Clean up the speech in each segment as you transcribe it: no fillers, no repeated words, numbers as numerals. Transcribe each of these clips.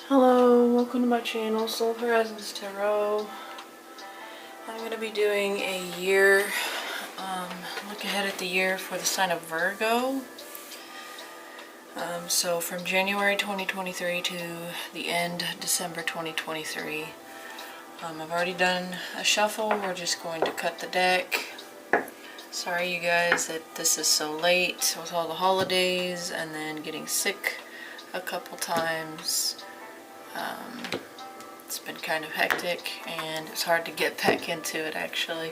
Hello, welcome to my channel, Soul Horizons Tarot. I'm going to be doing a year, look ahead at the year for the sign of Virgo. So from January 2023 to the end December 2023. I've already done a shuffle. We're just going to cut the deck. Sorry you guys that this is so late with all the holidays and then getting sick a couple times. It's been kind of hectic and it's hard to get back into it actually.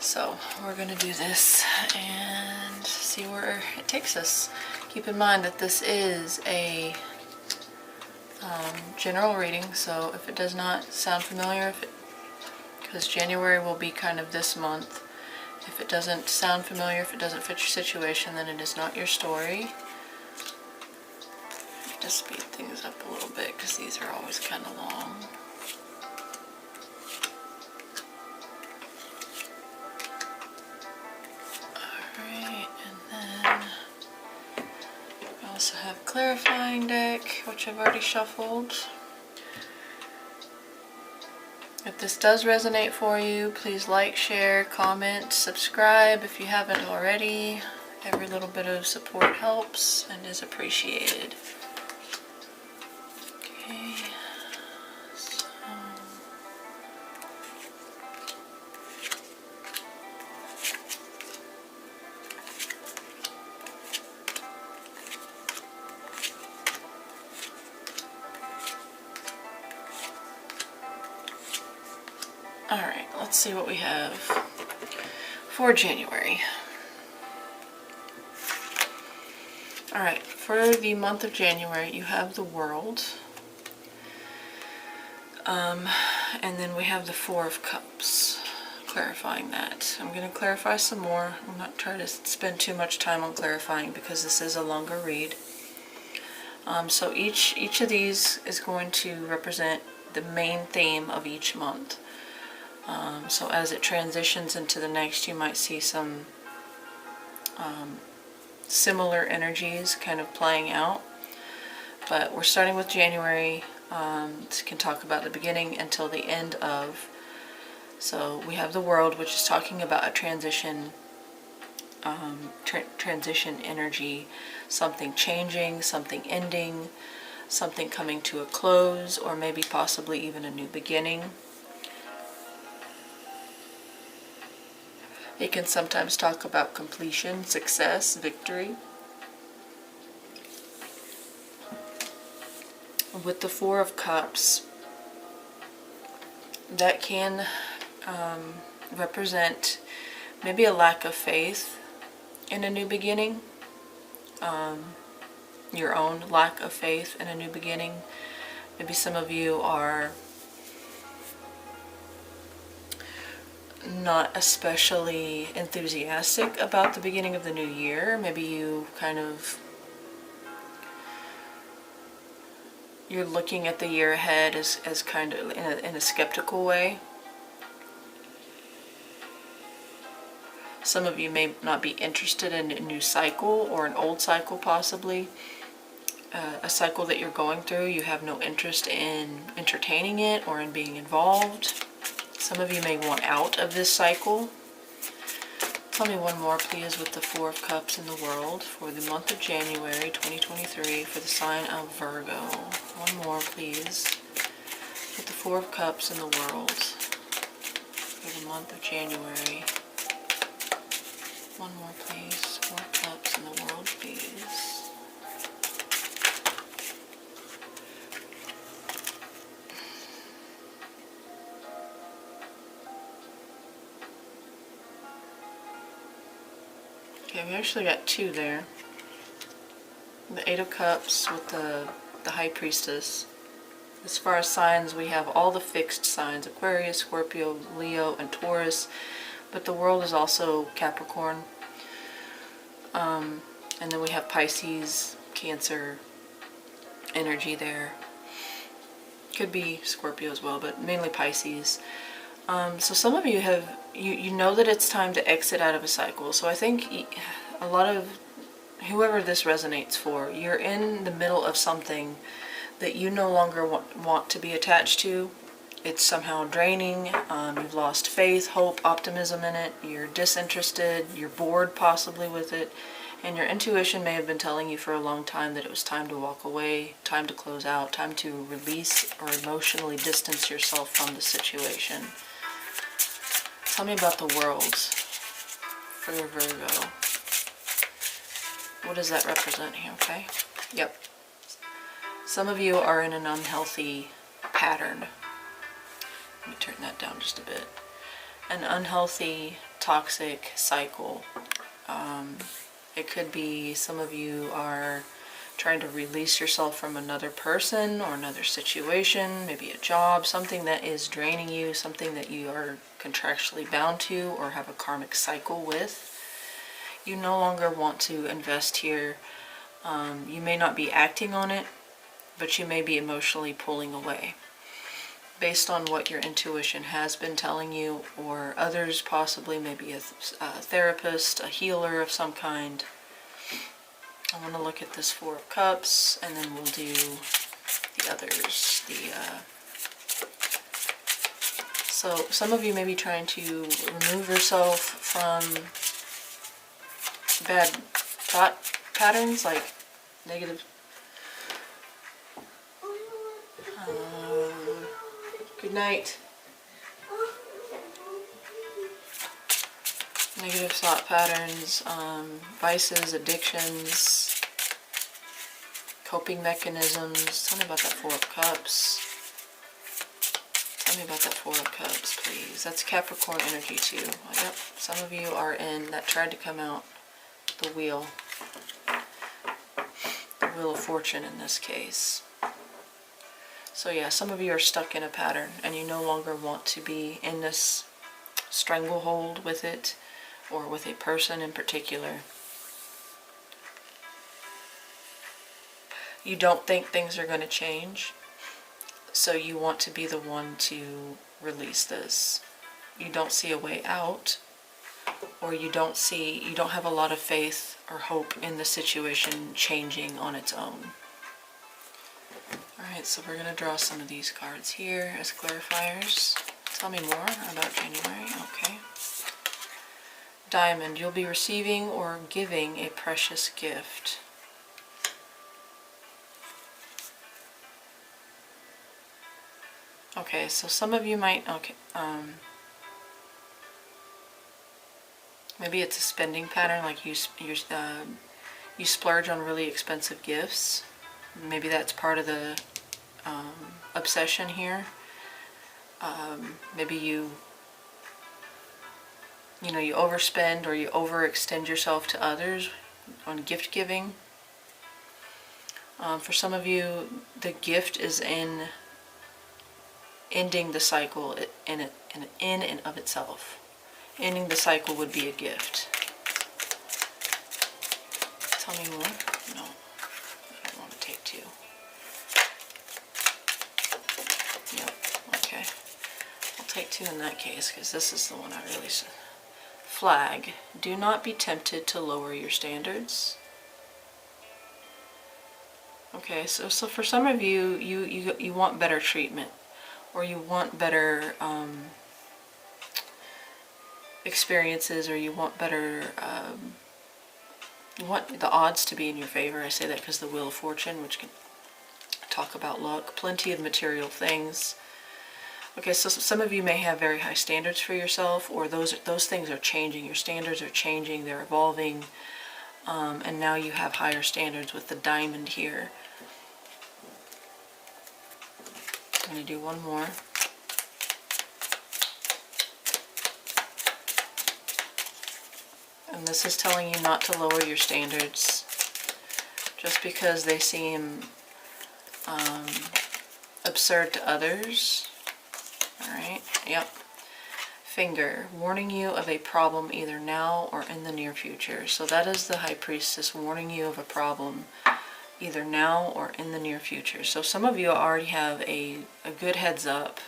So we're going to do this and see where it takes us. Keep in mind that this is a general reading, so if it does not sound familiar, because January will be kind of this month, if it doesn't sound familiar, if it doesn't fit your situation, then it is not your story. Just speed things up a little bit because these are always kind of long. Alright, and then I also have a clarifying deck, which I've already shuffled. If this does resonate for you, please like, share, comment, subscribe if you haven't already. Every little bit of support helps and is appreciated. Okay, so alright, let's see what we have for January. Alright, for the month of January, you have the World. And then we have the Four of Cups, clarifying that. I'm going to clarify some more. I'm not trying to spend too much time on clarifying because this is a longer read. So each of these is going to represent the main theme of each month. So as it transitions into the next, you might see some similar energies kind of playing out. But we're starting with January. Can talk about the beginning until the end of. So we have the World, which is talking about a transition, transition energy, something changing, something ending, something coming to a close, or maybe possibly even a new beginning. It can sometimes talk about completion, success, victory. With the Four of Cups, that can represent maybe a lack of faith in a new beginning, your own lack of faith in a new beginning. Maybe some of you are not especially enthusiastic about the beginning of the new year. Maybe you you're looking at the year ahead as kind of in a skeptical way. Some of you may not be interested in a new cycle or an old cycle possibly. A cycle that you're going through, you have no interest in entertaining it or in being involved. Some of you may want out of this cycle. Tell me one more, please, with the Four of Cups in the World for the month of January 2023 for the sign of Virgo. One more, please, with the Four of Cups in the World for the month of January. One more, please. Four of Cups in the World, please. Okay, we actually got two there. The Eight of Cups with the High Priestess. As far as signs, we have all the fixed signs: Aquarius, Scorpio, Leo, and Taurus. But the World is also Capricorn. And then we have Pisces, Cancer energy there. Could be Scorpio as well, but mainly Pisces. So some of you have, you know that it's time to exit out of a cycle. So I think a lot of whoever this resonates for, you're in the middle of something that you no longer want to be attached to. It's somehow draining. You've lost faith, hope, optimism in it. You're disinterested. You're bored possibly with it. And your intuition may have been telling you for a long time that it was time to walk away, time to close out, time to release or emotionally distance yourself from the situation. Tell me about the world for your Virgo. What does that represent here, okay? Yep. Some of you are in an unhealthy pattern. Let me turn that down just a bit. An unhealthy, toxic cycle. It could be some of you are trying to release yourself from another person or another situation, maybe a job, something that is draining you, something that you are contractually bound to or have a karmic cycle with. You no longer want to invest here. You may not be acting on it, but you may be emotionally pulling away based on what your intuition has been telling you, or others, possibly maybe a therapist, a healer of some kind. I want to look at this Four of Cups, and then we'll do the others. So some of you may be trying to remove yourself from bad thought patterns, like negative. Good night. Negative thought patterns, vices, addictions, coping mechanisms. Tell me about that Four of Cups. Tell me about that Four of Cups, please. That's Capricorn energy too. Yep, some of you are in, that tried to come out, the Wheel. The Wheel of Fortune in this case. So yeah, some of you are stuck in a pattern and you no longer want to be in this stranglehold with it, or with a person in particular. You don't think things are going to change, so you want to be the one to release this. You don't see a way out, or you don't have a lot of faith or hope in the situation changing on its own. Alright, so we're going to draw some of these cards here as clarifiers. Tell me more about January. Okay. Diamond, you'll be receiving or giving a precious gift. Okay, so some of you might, maybe it's a spending pattern, like you splurge on really expensive gifts. Maybe that's part of the obsession here. Maybe you overspend or you overextend yourself to others on gift giving. For some of you, the gift is in ending the cycle in and of itself. Ending the cycle would be a gift. Tell me more. No, I don't want to take two. Yep, okay. I'll take two in that case, because this is the one I really said. Flag. Do not be tempted to lower your standards. Okay, so for some of you, you want better treatment, or you want better experiences, or you want better, you want the odds to be in your favor. I say that because the Wheel of Fortune, which can talk about luck, plenty of material things. Okay, so some of you may have very high standards for yourself, or those things are changing. Your standards are changing, they're evolving, and now you have higher standards with the Diamond here. I'm going to do one more. And this is telling you not to lower your standards just because they seem absurd to others. Alright, yep. Finger, warning you of a problem either now or in the near future. So that is the High Priestess warning you of a problem either now or in the near future. So some of you already have a good heads up,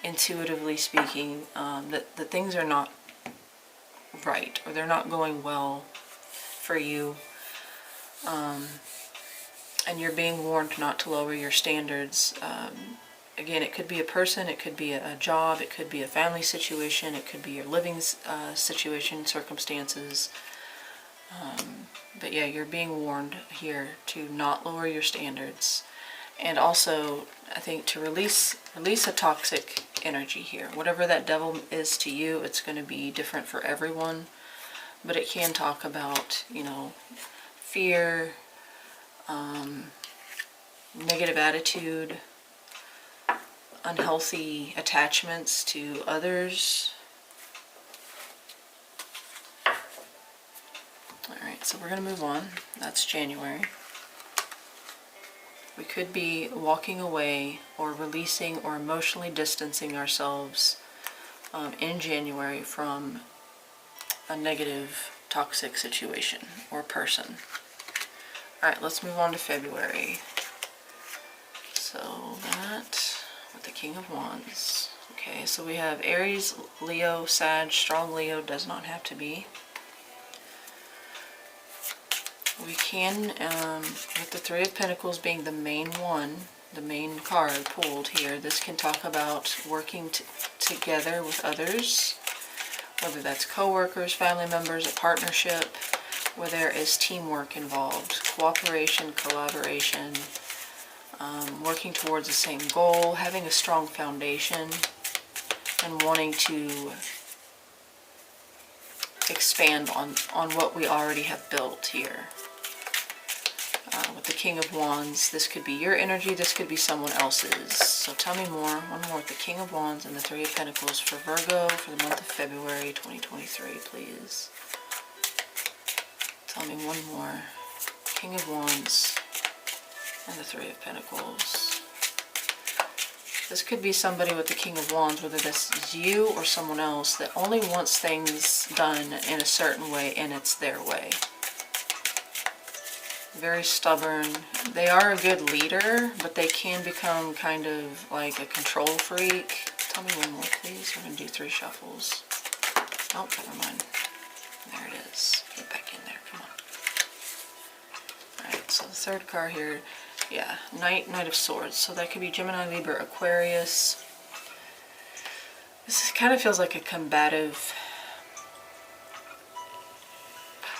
intuitively speaking, that things are not right, or they're not going well for you. and you're being warned not to lower your standards. Again, it could be a person, it could be a job, it could be a family situation, it could be your living situation, circumstances. But yeah, you're being warned here to not lower your standards. And also, I think to release a toxic energy here. Whatever that devil is to you, it's going to be different for everyone. But it can talk about, you know, fear, negative attitude, unhealthy attachments to others. Alright, so we're going to move on. That's January. We could be walking away or releasing or emotionally distancing ourselves in January from a negative, toxic situation or person. Alright, let's move on to February. So that with the King of Wands. Okay, so we have Aries, Leo, Sag, strong Leo, does not have to be. We can, with the Three of Pentacles being the main one, the main card pulled here, this can talk about working together with others, whether that's co-workers, family members, a partnership, where there is teamwork involved, cooperation, collaboration, working towards the same goal, having a strong foundation, and wanting to expand on what we already have built here. With the King of Wands, this could be your energy, this could be someone else's. So tell me more. One more with the King of Wands and the Three of Pentacles for Virgo for the month of February 2023, please. Tell me one more. King of Wands and the Three of Pentacles. This could be somebody with the King of Wands, whether this is you or someone else, that only wants things done in a certain way and it's their way. Very stubborn. They are a good leader, but they can become kind of like a control freak. Tell me one more, please. We're going to do 3 shuffles. Oh, never mind. There it is. Get back in there. Come on. Alright, so the third card here, yeah, Knight of Swords. So that could be Gemini, Libra, Aquarius. This kind of feels like a combative,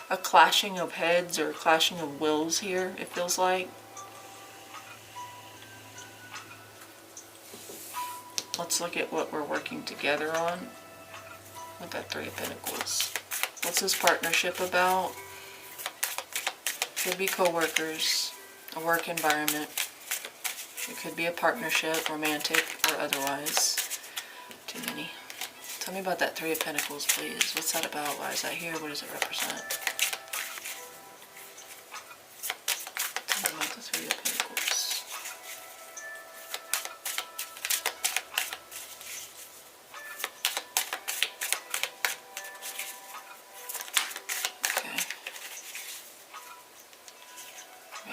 a clashing of heads or a clashing of wills here, it feels like. Let's look at what we're working together on with that Three of Pentacles. What's this partnership about? Could be co-workers, a work environment. It could be a partnership, romantic or otherwise. Too many. Tell me about that Three of Pentacles, please. What's that about? Why is that here? What does it represent? Tell me about the Three of Pentacles.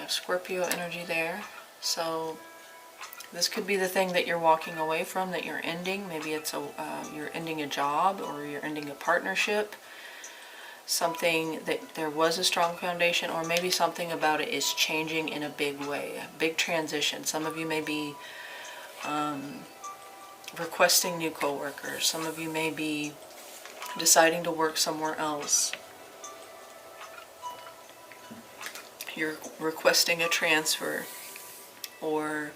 Scorpio energy there. So this could be the thing that you're walking away from, that you're ending. Maybe it's you're ending a job or you're ending a partnership. Something that there was a strong foundation, or maybe something about it is changing in a big way, a big transition. Some of you may be requesting new co-workers. Some of you may be deciding to work somewhere else. You're requesting a transfer, or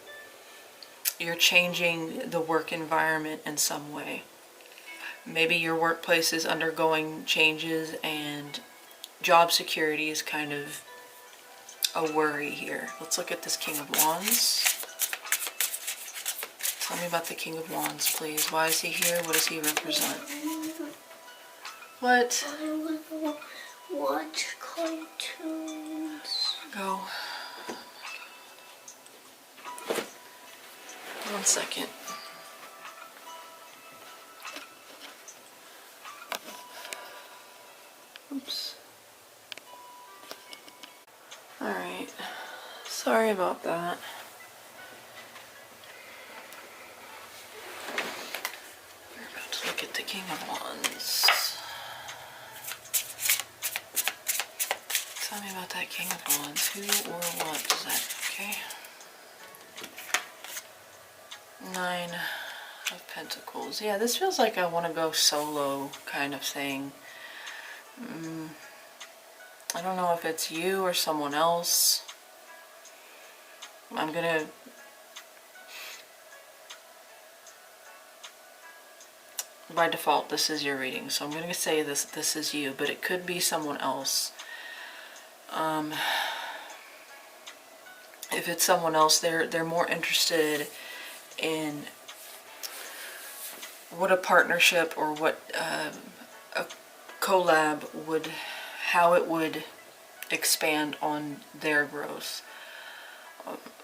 you're changing the work environment in some way. Maybe your workplace is undergoing changes and job security is kind of a worry here. Let's look at this King of Wands. Tell me about the King of Wands, please. Why is he here? What does he represent? What? I watch cartoons. Go. One second. Oops. Alright. Sorry about that. We're about to look at the King of Wands. Tell me about that King of Wands. Who or what does that Okay. 9 of Pentacles. Yeah, this feels like I want to go solo kind of thing. I don't know if it's you or someone else. I'm gonna... By default, this is your reading, so I'm gonna say this is you, but it could be someone else. If it's someone else, they're more interested in what a partnership or what a collab would, how it would expand on their growth,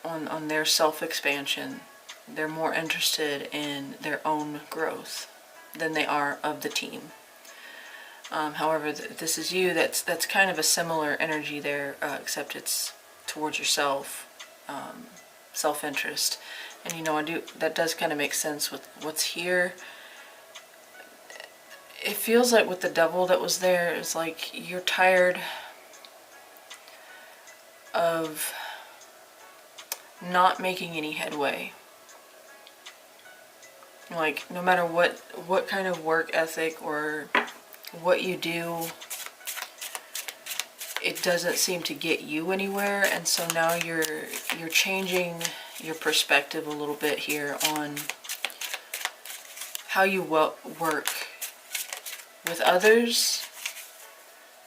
on their self-expansion. They're more interested in their own growth than they are of the team. However, this is you. That's kind of a similar energy there, except it's towards yourself, self-interest. And you know, that does kind of make sense with what's here. It feels like with the devil that was there, it's like you're tired of not making any headway. Like, no matter what kind of work ethic or what you do, it doesn't seem to get you anywhere, and so now you're changing your perspective a little bit here on how you work with others,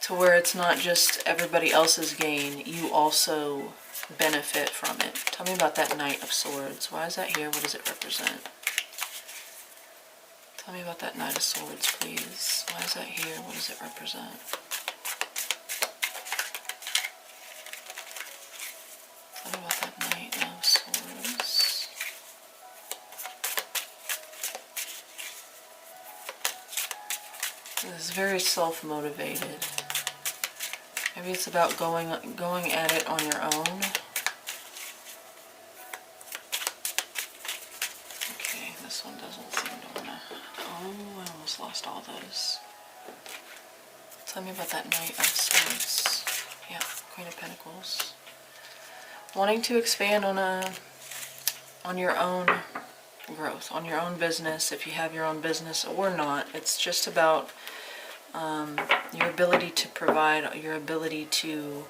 to where it's not just everybody else's gain, you also benefit from it. Tell me about that Knight of Swords. Why is that here? What does it represent? Tell me about that Knight of Swords, please. Why is that here? What does it represent? Tell me about that Knight of Swords. This is very self-motivated. Maybe it's about going at it on your own. Okay, this one doesn't seem to wanna... Oh, I almost lost all those. Tell me about that Knight of Swords. Yeah, Queen of Pentacles. Wanting to expand on your own growth, on your own business, if you have your own business or not. It's just about your ability to provide, your ability to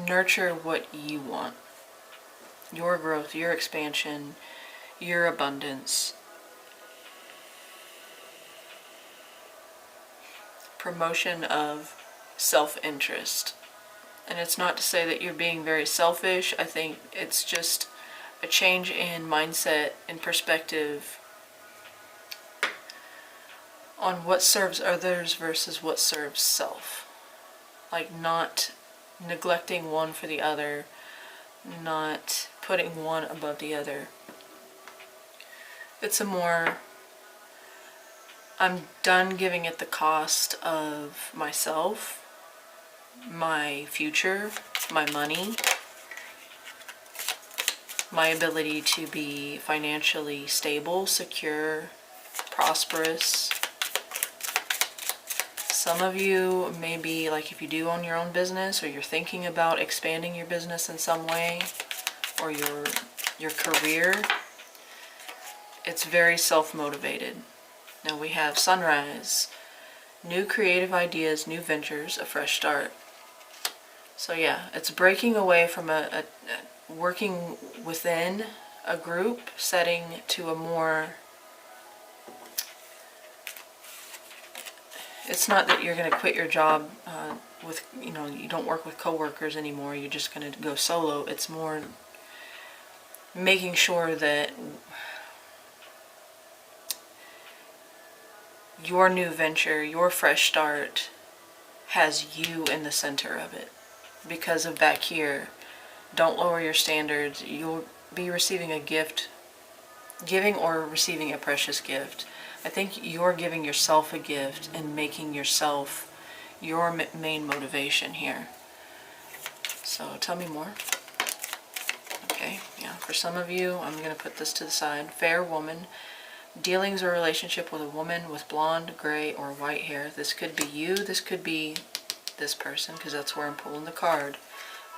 nurture what you want. Your growth, your expansion, your abundance. Promotion of self-interest. And it's not to say that you're being very selfish. I think it's just a change in mindset and perspective on what serves others versus what serves self. Like, not neglecting one for the other, not putting one above the other. It's a more, I'm done giving it the cost of myself, my future, my money, my ability to be financially stable, secure, prosperous. Some of you may be, like, if you do own your own business, or you're thinking about expanding your business in some way, or your career, it's very self-motivated. Now we have Sunrise, new creative ideas, new ventures, a fresh start. So yeah, it's breaking away from a working within a group setting to a more... It's not that you're going to quit your job with, you know, you don't work with coworkers anymore, you're just going to go solo. It's more making sure that your new venture, your fresh start, has you in the center of it. Because of back here, don't lower your standards. You'll be receiving a gift, giving or receiving a precious gift. I think you're giving yourself a gift and making yourself your main motivation here. So tell me more. Okay, yeah, for some of you, I'm going to put this to the side. Fair woman, dealings or relationship with a woman with blonde, gray, or white hair. This could be you. This could be this person, because that's where I'm pulling the card.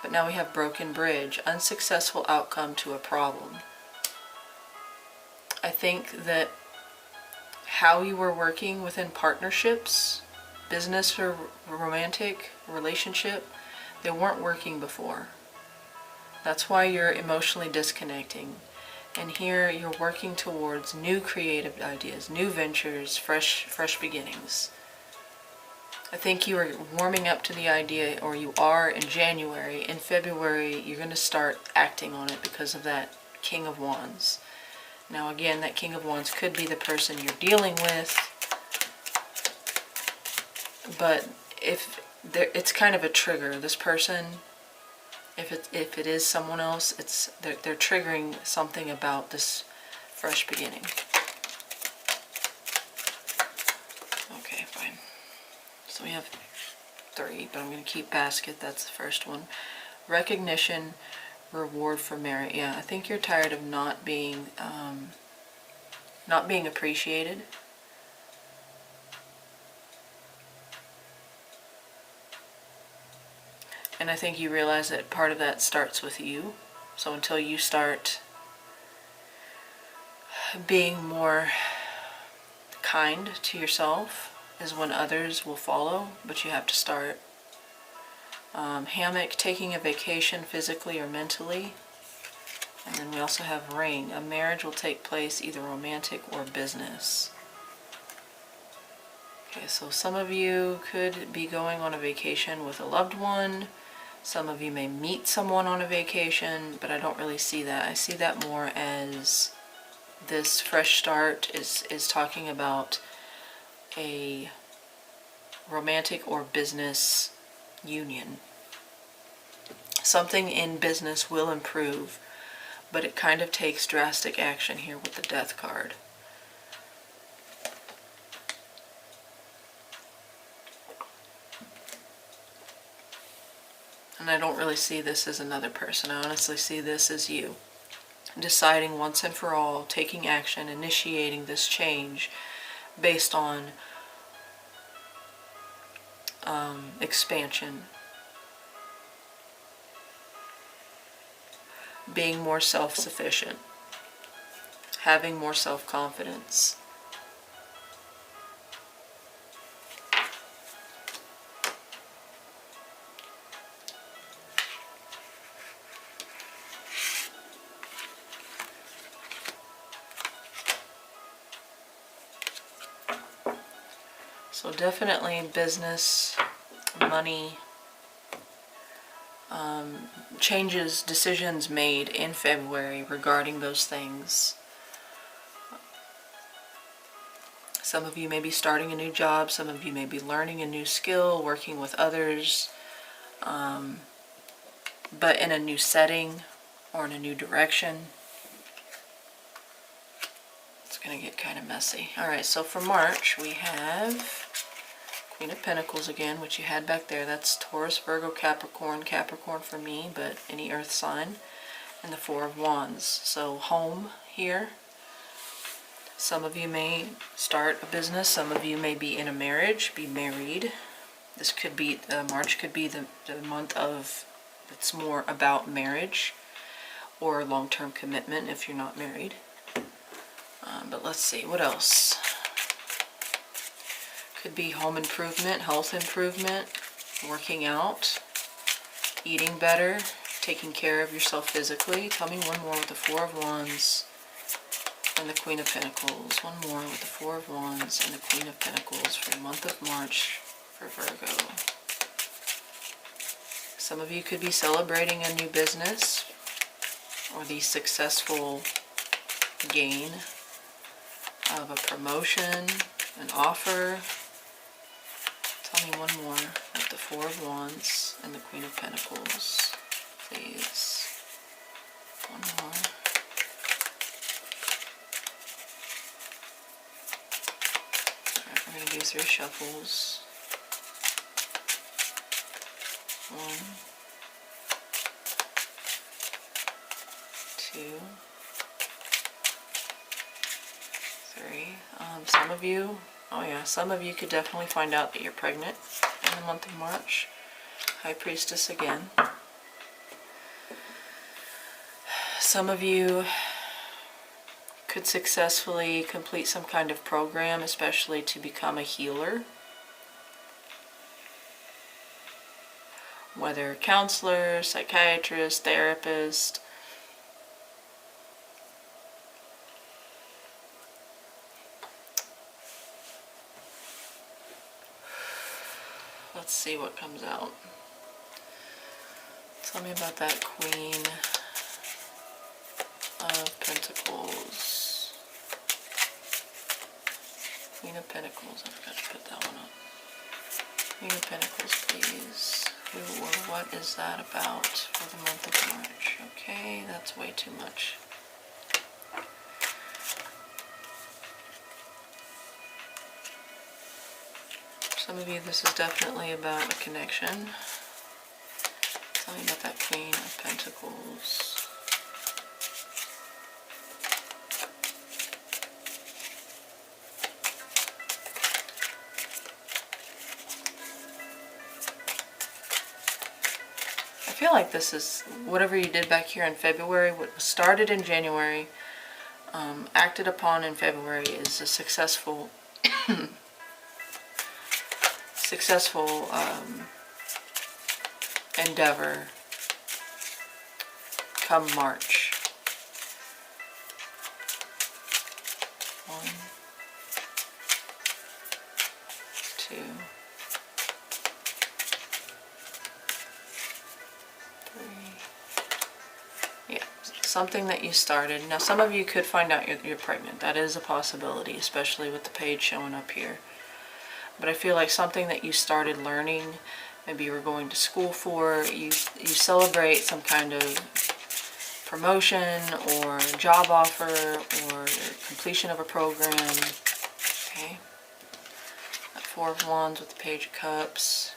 But now we have broken bridge, unsuccessful outcome to a problem. I think that how you were working within partnerships, business or romantic relationship, they weren't working before. That's why you're emotionally disconnecting. And here you're working towards new creative ideas, new ventures, fresh beginnings. I think you are warming up to the idea, or you are in January. In February, you're going to start acting on it because of that King of Wands. Now again, that King of Wands could be the person you're dealing with, but if it's kind of a trigger. This person, if it is someone else, they're triggering something about this fresh beginning. Okay, fine. So we have 3, but I'm going to keep basket. That's the first one. Recognition, reward for merit. Yeah, I think you're tired of not being appreciated. And I think you realize that part of that starts with you. So until you start being more kind to yourself is when others will follow, but you have to start. Hammock, taking a vacation physically or mentally. And then we also have ring. A marriage will take place, either romantic or business. Okay, so some of you could be going on a vacation with a loved one. Some of you may meet someone on a vacation, but I don't really see that. I see that more as this fresh start is talking about a romantic or business union. Something in business will improve, but it kind of takes drastic action here with the Death card. And I don't really see this as another person. I honestly see this as you deciding once and for all, taking action, initiating this change based on expansion, being more self-sufficient, having more self-confidence. So definitely business, money, changes, decisions made in February regarding those things. Some of you may be starting a new job, some of you may be learning a new skill, working with others, but in a new setting or in a new direction. It's going to get kind of messy. Alright, so for March we have Queen of Pentacles again, which you had back there. That's Taurus, Virgo, Capricorn. Capricorn for me, but any earth sign. And the Four of Wands. So home here. Some of you may start a business. Some of you may be in a marriage, be married. This could be, March could be the month of, it's more about marriage or long-term commitment if you're not married. But let's see, what else? Could be home improvement, health improvement, working out, eating better, taking care of yourself physically. Tell me one more with the Four of Wands and the Queen of Pentacles. One more with the Four of Wands and the Queen of Pentacles for the month of March for Virgo. Some of you could be celebrating a new business or the successful gain of a promotion, an offer. Tell me one more with the Four of Wands and the Queen of Pentacles, please. One more. Alright, we're going to do 3 shuffles. 1, 2, 3. Some of you, oh yeah, some of you could definitely find out that you're pregnant in the month of March. High Priestess again. Some of you could successfully complete some kind of program, especially to become a healer. Whether counselor, psychiatrist, therapist. Let's see what comes out. Tell me about that Queen of Pentacles. Queen of Pentacles. I forgot to put that one up. Queen of Pentacles, please. Who or what is that about for the month of March? Okay, that's way too much. Some of you, this is definitely about a connection. Tell me about that Queen of Pentacles. I feel like this is whatever you did back here in February, what was started in January, acted upon in February is a successful endeavor come March. 1, 2, 3. Yeah, something that you started. Now some of you could find out you're pregnant. That is a possibility, especially with the page showing up here. But I feel like something that you started learning, maybe you were going to school for, you celebrate some kind of promotion or job offer or completion of a program. Okay. That Four of Wands with the Page of Cups.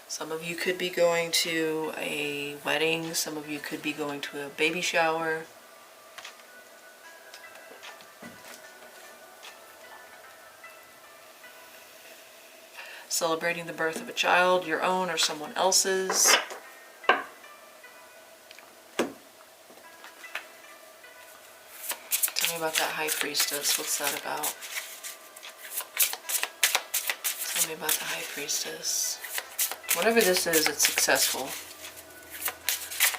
Some of you could be going to a wedding. Some of you could be going to a baby shower. Celebrating the birth of a child, your own or someone else's. Tell me about that High Priestess. What's that about? Tell me about the High Priestess. Whatever this is, it's successful.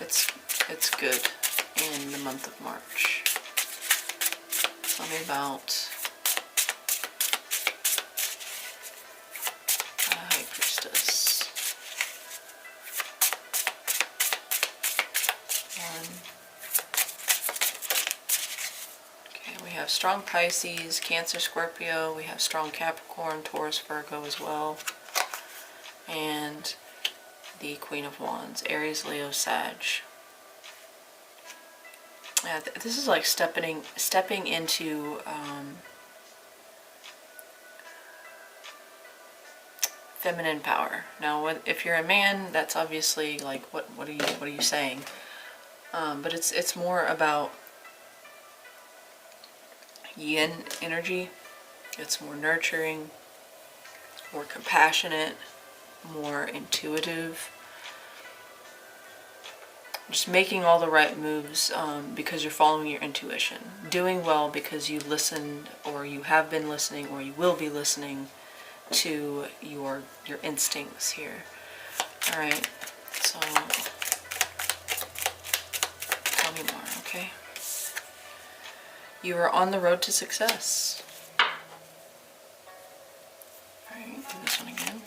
It's good in the month of March. Tell me about strong Pisces, Cancer, Scorpio. We have strong Capricorn, Taurus, Virgo as well. And the Queen of Wands, Aries, Leo, Sag. Yeah, this is like stepping into feminine power. Now, if you're a man, that's obviously like what are you saying? But it's more about yin energy. It's more nurturing, more compassionate, more intuitive. Just making all the right moves because you're following your intuition. Doing well because you listened, or you have been listening, or you will be listening to your instincts here. All right, so tell me more, okay? You are on the road to success. All right, do this one again.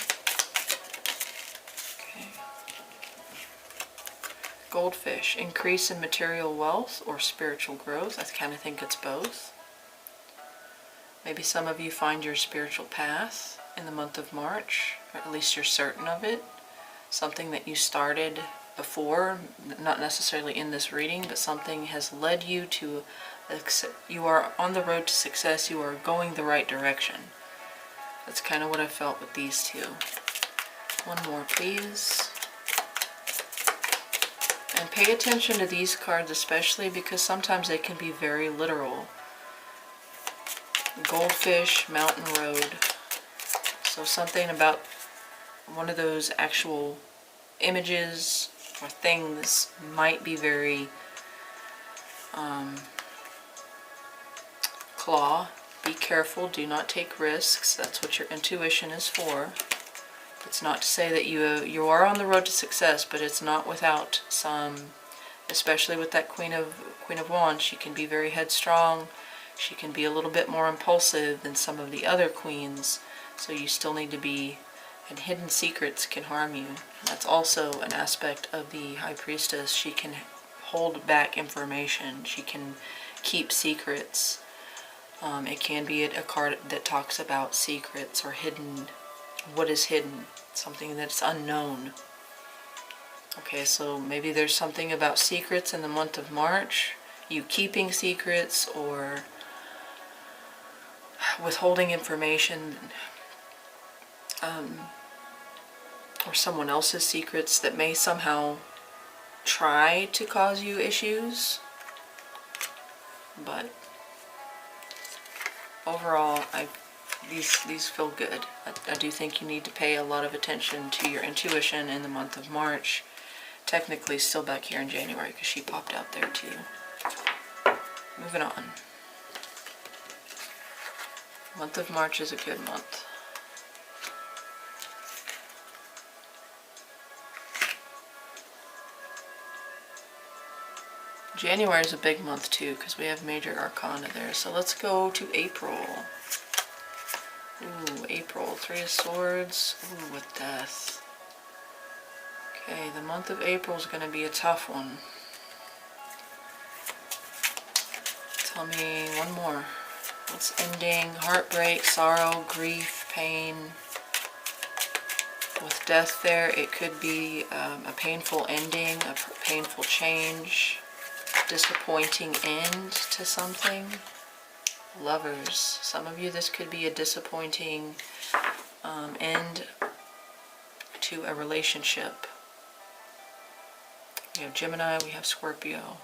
Okay. Goldfish, increase in material wealth or spiritual growth. I kind of think it's both. Maybe some of you find your spiritual path in the month of March, or at least you're certain of it. Something that you started before, not necessarily in this reading, but something has led you to, you are on the road to success, you are going the right direction. That's kind of what I felt with these two. One more, please. And pay attention to these cards especially, because sometimes they can be very literal. Goldfish, mountain road, So something about one of those actual images or things might be very claw. Be careful, do not take risks. That's what your intuition is for. It's not to say that you are on the road to success, but it's not without some, especially with that Queen of Wands. She can be very headstrong. She can be a little bit more impulsive than some of the other queens. So you still need to be, and hidden secrets can harm you. That's also an aspect of the High Priestess. She can hold back information. She can keep secrets. It can be a card that talks about secrets or hidden, what is hidden, something that's unknown. Okay, so maybe there's something about secrets in the month of March, you keeping secrets or withholding information, or someone else's secrets that may somehow try to cause you issues. But overall, these feel good. I do think you need to pay a lot of attention to your intuition in the month of March. Technically still back here in January because she popped out there too. Moving on. Month of March is a good month. January is a big month too because we have major arcana there. So let's go to April. Ooh, April, 3 of Swords. Ooh, with Death. Okay, the month of April is going to be a tough one. Tell me one more. What's ending? Heartbreak, sorrow, grief, pain. With Death there, it could be a painful ending, a painful change, disappointing end to something. Lovers. Some of you, this could be a disappointing end to a relationship. We have Gemini, we have Scorpio.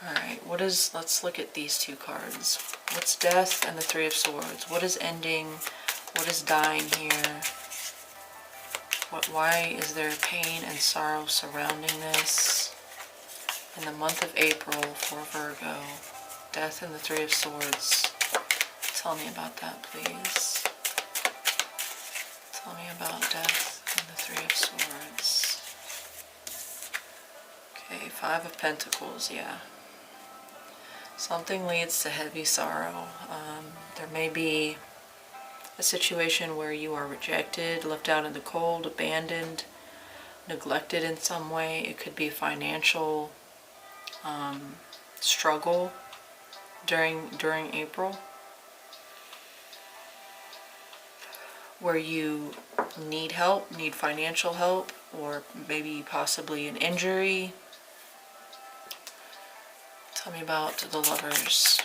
Alright, let's look at these two cards. What's Death and the 3 of Swords? What is ending? What is dying here? Why is there pain and sorrow surrounding this? In the month of April for Virgo, Death and the 3 of Swords. Tell me about that, please. Tell me about Death and the 3 of Swords. Okay, 5 of Pentacles, yeah. Something leads to heavy sorrow. There may be a situation where you are rejected, left out in the cold, abandoned, neglected in some way. It could be financial struggle during April, where you need help, need financial help, or maybe possibly an injury. Tell me about the Lovers.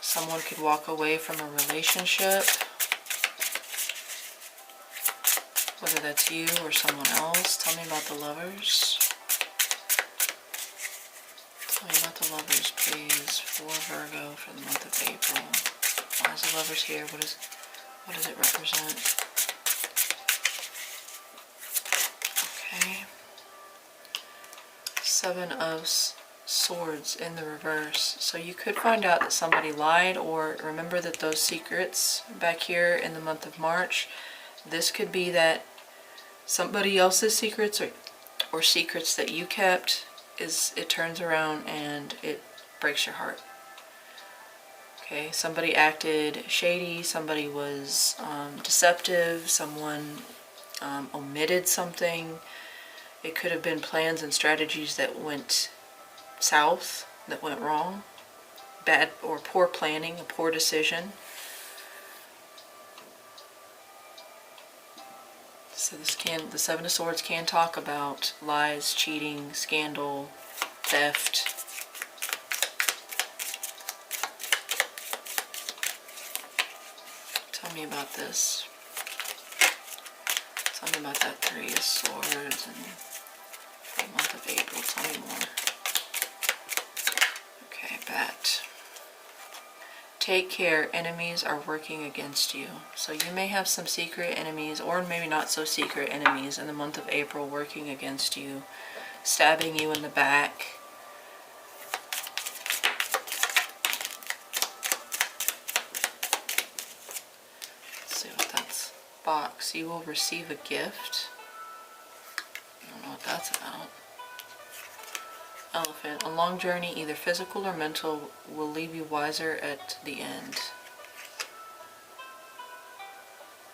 Someone could walk away from a relationship, whether that's you or someone else. Tell me about the Lovers. Tell me about the Lovers, please, for Virgo for the month of April. Why is the Lovers here? What does it represent? Okay. 7 of Swords in the reverse. So you could find out that somebody lied, or remember that those secrets back here in the month of March, this could be that somebody else's secrets or secrets that you kept, it turns around and it breaks your heart. Okay, somebody acted shady, somebody was deceptive, someone omitted something. It could have been plans and strategies that went south, that went wrong, bad or poor planning, a poor decision. So the 7 of Swords can talk about lies, cheating, scandal, theft. Tell me about this. Tell me about that 3 of Swords and the month of April. Tell me more. Okay, Bat. take care, enemies are working against you. So you may have some secret enemies, or maybe not so secret enemies, in the month of April working against you, stabbing you in the back. Let's see what that's. Box. You will receive a gift. I don't know what that's about. Elephant. A long journey, either physical or mental, will leave you wiser at the end.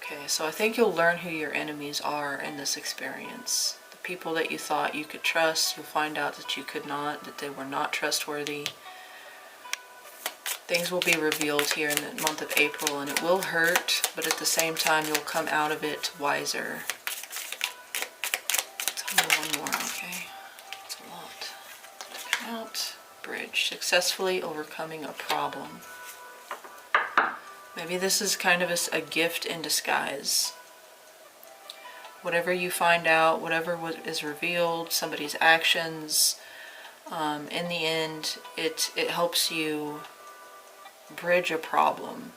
Okay, so I think you'll learn who your enemies are in this experience. The people that you thought you could trust, you'll find out that you could not, that they were not trustworthy. Things will be revealed here in the month of April, and it will hurt, but at the same time you'll come out of it wiser. Tell me one more, okay? It's a lot. Come out. Bridge. Successfully overcoming a problem. Maybe this is kind of a gift in disguise. Whatever you find out, whatever is revealed, somebody's actions, in the end, it helps you bridge a problem.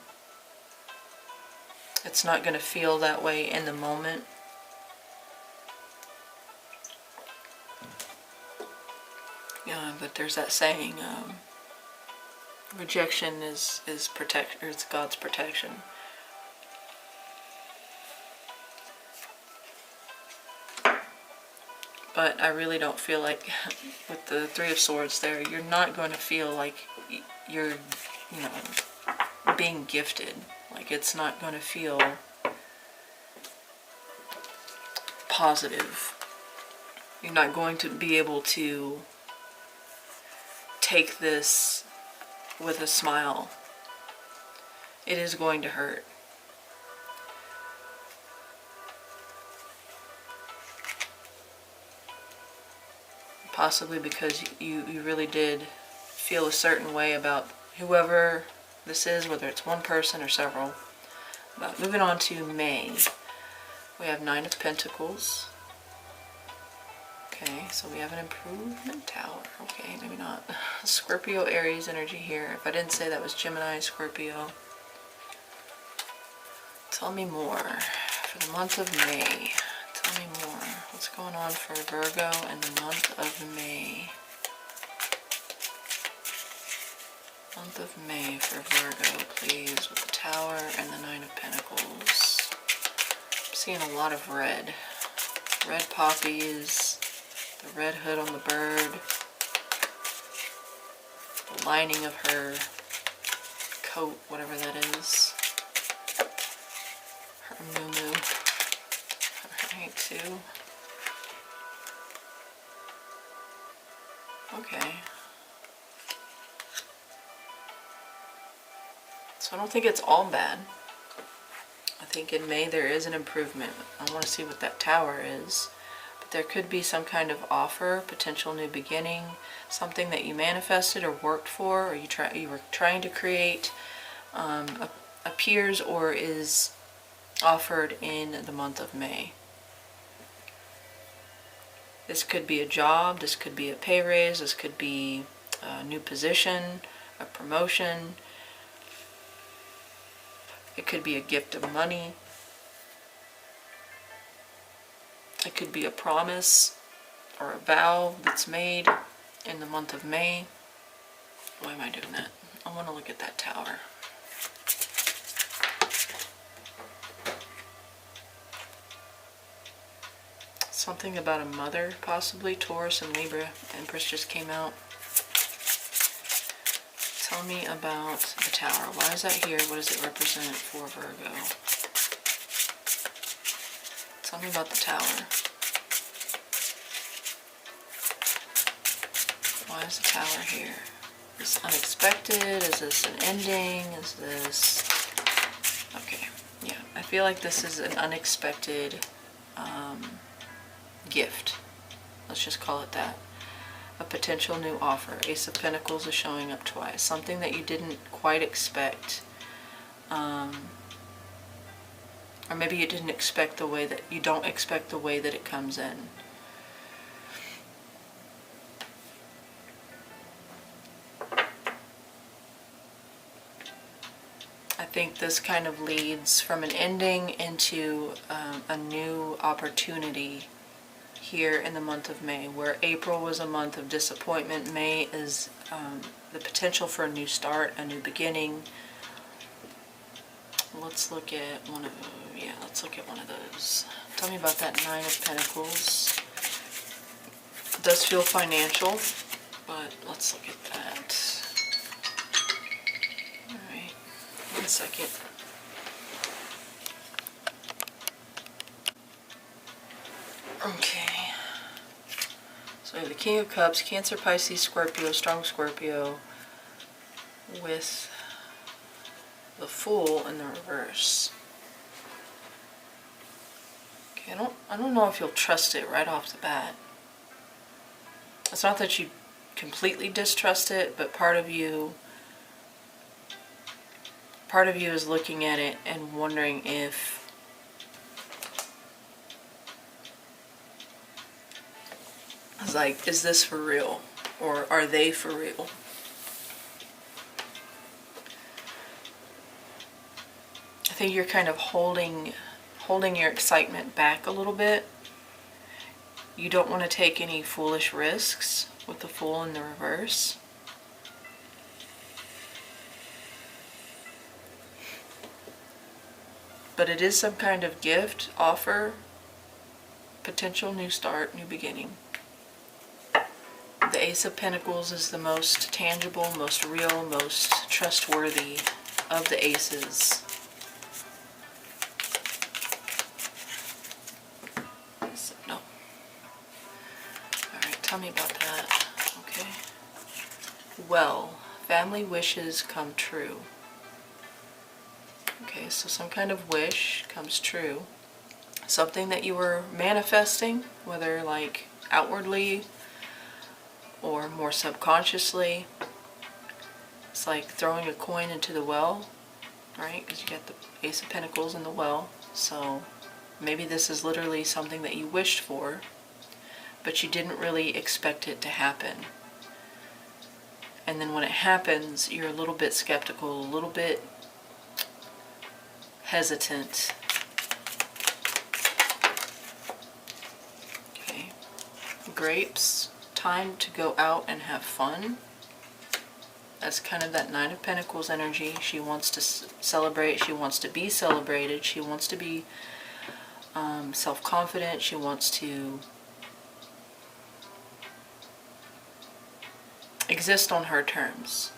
It's not going to feel that way in the moment. Yeah, but there's that saying, rejection is it's God's protection. But I really don't feel like, with the Three of Swords there, you're not going to feel like you're, being gifted. Like, it's not going to feel positive. You're not going to be able to take this with a smile. It is going to hurt. Possibly because you really did feel a certain way about whoever this is, whether it's one person or several. But moving on to May, we have Nine of Pentacles. Okay, so we have an improvement tower. Okay, maybe not. Scorpio, Aries energy here. If I didn't say that was Gemini, Scorpio. Tell me more for the month of May. Tell me more. What's going on for Virgo in the month of May? Month of May for Virgo, please, with the Tower and the Nine of Pentacles. I'm seeing a lot of red. Red poppies, the red hood on the bird, the lining of her coat, whatever that is. Her moo-moo. Alright, two. Okay. So I don't think it's all bad. I think in May there is an improvement. I want to see what that tower is. But there could be some kind of offer, potential new beginning, something that you manifested or worked for, or you were trying to create, appears or is offered in the month of May. This could be a job, this could be a pay raise, this could be a new position, a promotion. It could be a gift of money. It could be a promise or a vow that's made in the month of May. Why am I doing that? I want to look at that tower. Something about a mother, possibly. Taurus and Libra. Empress just came out. Tell me about the tower. Why is that here? What does it represent for Virgo? Tell me about the tower. Why is the tower here? Is this unexpected? Is this an ending? Is this... Okay, yeah. I feel like this is an unexpected gift. Let's just call it that. A potential new offer. Ace of Pentacles is showing up twice. Something that you didn't quite expect. Or maybe you didn't expect the way that, you don't expect the way that it comes in. think this kind of leads from an ending into a new opportunity here in the month of May. Where April was a month of disappointment, May is the potential for a new start, a new beginning. Let's look at one of those. Tell me about that Nine of Pentacles. It does feel financial, but let's look at that. Alright, 1 second. Okay. So the King of Cups, Cancer, Pisces, Scorpio, strong Scorpio, with the Fool in the reverse. Okay, I don't know if you'll trust it right off the bat. It's not that you completely distrust it, but part of you is looking at it and wondering if it's like, is this for real? Or are they for real? I think you're kind of holding your excitement back a little bit. You don't want to take any foolish risks with the Fool in the reverse. But it is some kind of gift, offer, potential new start, new beginning. The Ace of Pentacles is the most tangible, most real, most trustworthy of the aces. No. Alright, tell me about that. Okay. Well, family wishes come true. Okay, so some kind of wish comes true. Something that you were manifesting, whether like outwardly or more subconsciously. It's like throwing a coin into the well, right? Because you got the Ace of Pentacles in the well. So maybe this is literally something that you wished for, but you didn't really expect it to happen. And then when it happens, you're a little bit skeptical, a little bit hesitant. Okay. Grapes. Time to go out and have fun. That's kind of that Nine of Pentacles energy. She wants to celebrate. She wants to be celebrated. She wants to be self-confident. She wants to exist on her terms.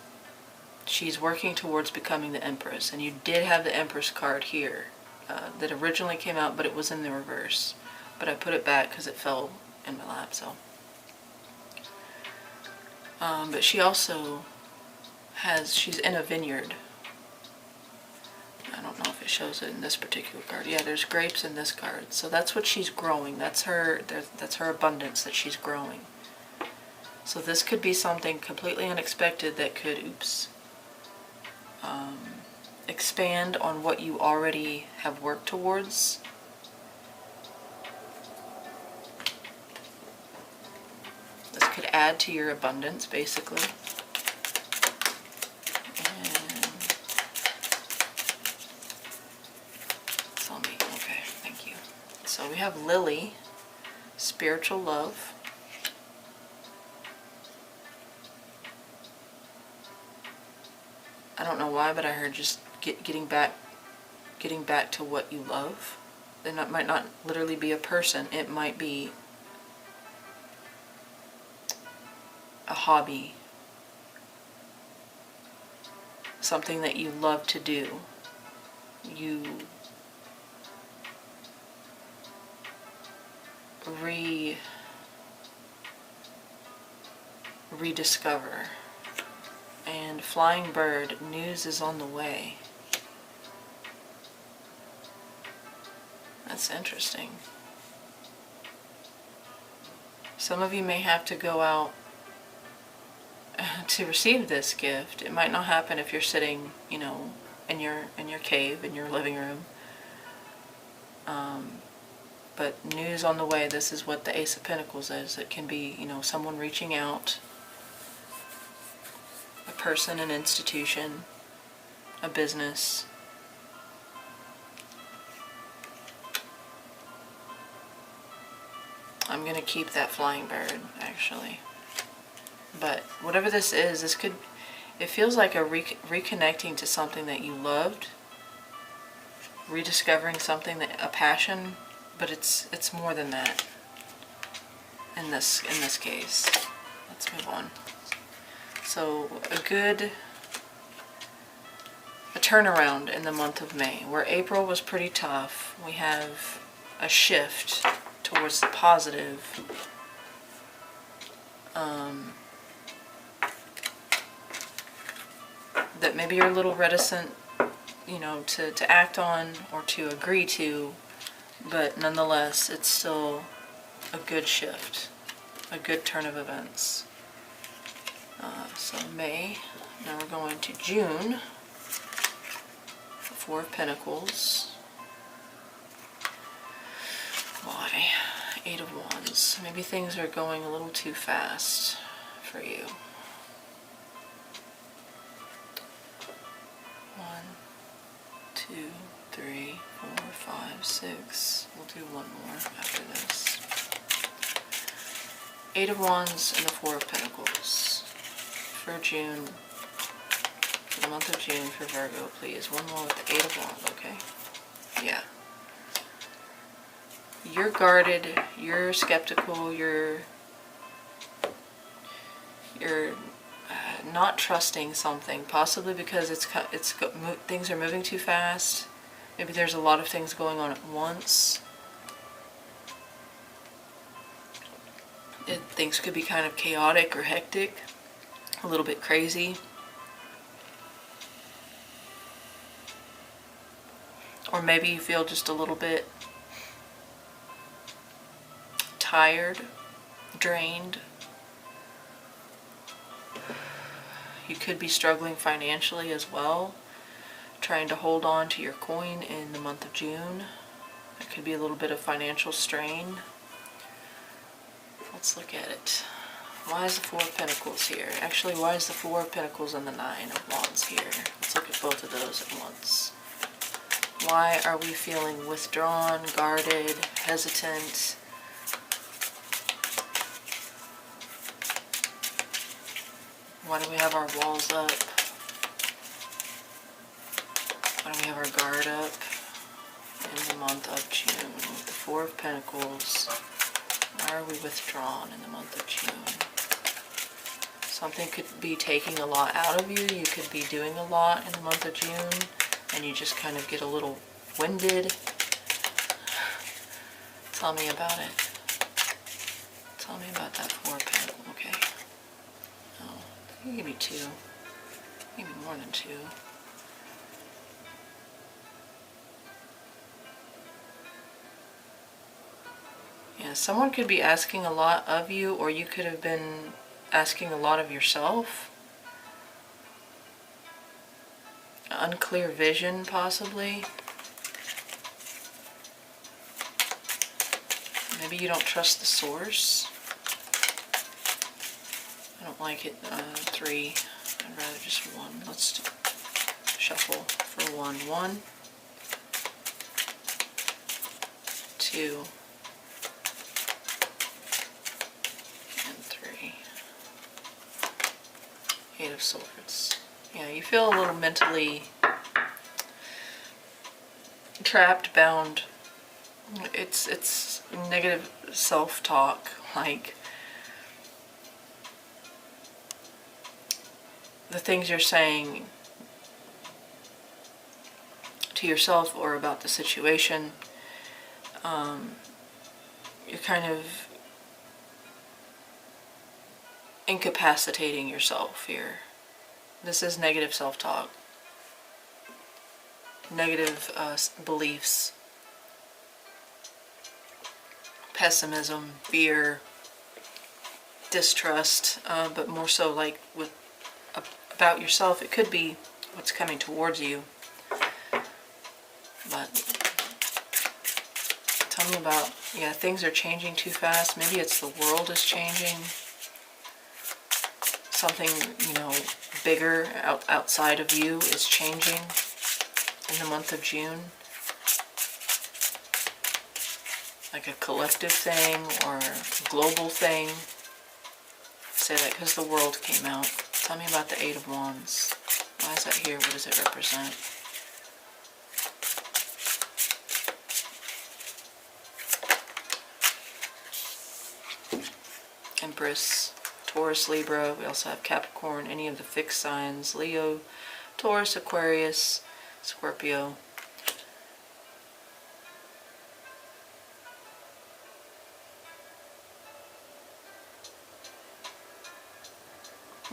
She's working towards becoming the Empress. And you did have the Empress card here that originally came out, but it was in the reverse. But I put it back because it fell in my lap, so. But she also she's in a vineyard. I don't know if it shows it in this particular card. Yeah, there's grapes in this card. So that's what she's growing. That's her abundance that she's growing. So this could be something completely unexpected that could, expand on what you already have worked towards. This could add to your abundance, basically. And tell me, okay, thank you. So we have Lily, spiritual love. I don't know why, but I heard just getting back to what you love. It might not literally be a person. It might be a hobby, something that you love to do. You rediscover. And flying bird, news is on the way. That's interesting. Some of you may have to go out to receive this gift. It might not happen if you're sitting, in your cave, in your living room. But news on the way. This is what the Ace of Pentacles is. It can be, someone reaching out, a person, an institution, a business. I'm gonna keep that flying bird, actually. But whatever this is, it feels like a reconnecting to something that you loved, rediscovering something a passion, but it's more than that. In this case, let's move on. So a turnaround in the month of May, where April was pretty tough. We have a shift towards the positive. That maybe you're a little reticent, to act on or to agree to, but nonetheless, it's still a good shift, a good turn of events. So May, now we're going to June, the Four of Pentacles. Why? Eight of Wands. Maybe things are going a little too fast for you. 1, 2, 3, 4, 5, 6. We'll do one more after this. Eight of Wands and the Four of Pentacles. For June, for the month of June for Virgo, please. One more with the Eight of Wands, okay? Yeah. You're guarded, you're skeptical, you're not trusting something, possibly because things are moving too fast. Maybe there's a lot of things going on at once. Things could be kind of chaotic or hectic, a little bit crazy. Or maybe you feel just a little bit tired, drained. You could be struggling financially as well, trying to hold on to your coin in the month of June. There could be a little bit of financial strain. Let's look at it. Why is the Four of Pentacles here? Actually, why is the Four of Pentacles and the Nine of Wands here? Let's look at both of those at once. Why are we feeling withdrawn, guarded, hesitant? Why do we have our walls up? Why do we have our guard up in the month of June? With the Four of Pentacles, why are we withdrawn in the month of June? Something could be taking a lot out of you. You could be doing a lot in the month of June, and you just kind of get a little winded. Tell me about it. Tell me about that Four of Pentacles, okay? Oh, you give me two. Maybe more than two. Yeah, someone could be asking a lot of you, or you could have been asking a lot of yourself. Unclear vision, possibly. Maybe you don't trust the source. I don't like it. Three. I'd rather just one. Let's shuffle for one. 1, 2, and 3. Eight of Swords. Yeah, you feel a little mentally trapped, bound. It's negative self-talk, like the things you're saying to yourself or about the situation. You're kind of incapacitating yourself here. This is negative self-talk, negative beliefs, pessimism, fear, distrust, but more so like about yourself. It could be what's coming towards you, but tell me about, yeah, things are changing too fast. Maybe it's the world is changing. Something, bigger outside of you is changing in the month of June. like a collective thing or a global thing. I say that because the world came out. Tell me about the Eight of Wands. Why is that here? What does it represent? Empress, Taurus, Libra. We also have Capricorn, any of the fixed signs. Leo, Taurus, Aquarius, Scorpio.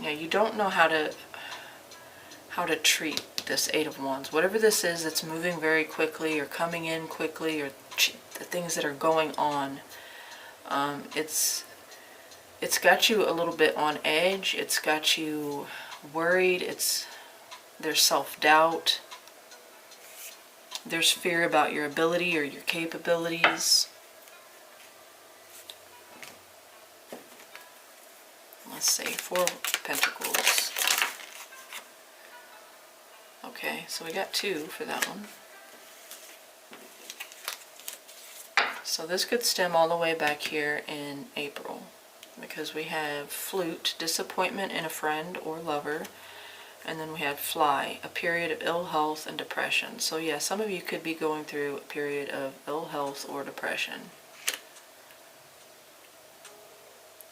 Yeah, you don't know how to treat this Eight of Wands. Whatever this is that's moving very quickly or coming in quickly, or the things that are going on, it's got you a little bit on edge. It's got you worried. There's self-doubt. There's fear about your ability or your capabilities. Let's see, Four of Pentacles. Okay, so we got 2 for that one. So this could stem all the way back here in April, because we have Flute, disappointment in a friend or lover, and then we had Fly, a period of ill health and depression. So yeah, some of you could be going through a period of ill health or depression.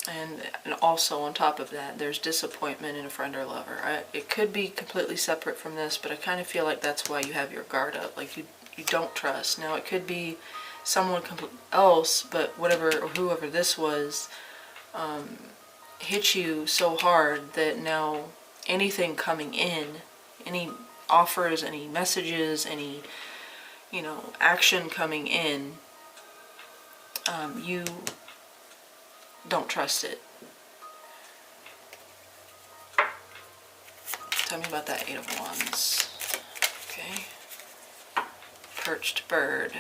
And also on top of that, there's disappointment in a friend or lover. It could be completely separate from this, but I kind of feel like that's why you have your guard up. Like you don't trust. Now it could be someone else, but whatever or whoever this was hit you so hard that now anything coming in, any offers, any messages, any action coming in, you don't trust it. Tell me about that Eight of Wands. Okay. Perched bird.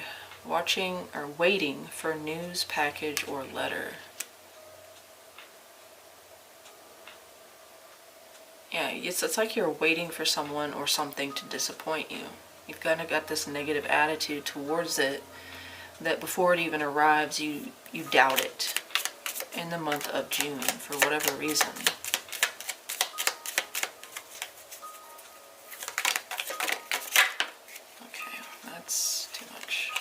Watching or waiting for news, package, or letter. Yeah, it's like you're waiting for someone or something to disappoint you. You've kind of got this negative attitude towards it that before it even arrives, you doubt it. In the month of June, for whatever reason. Okay, that's too much.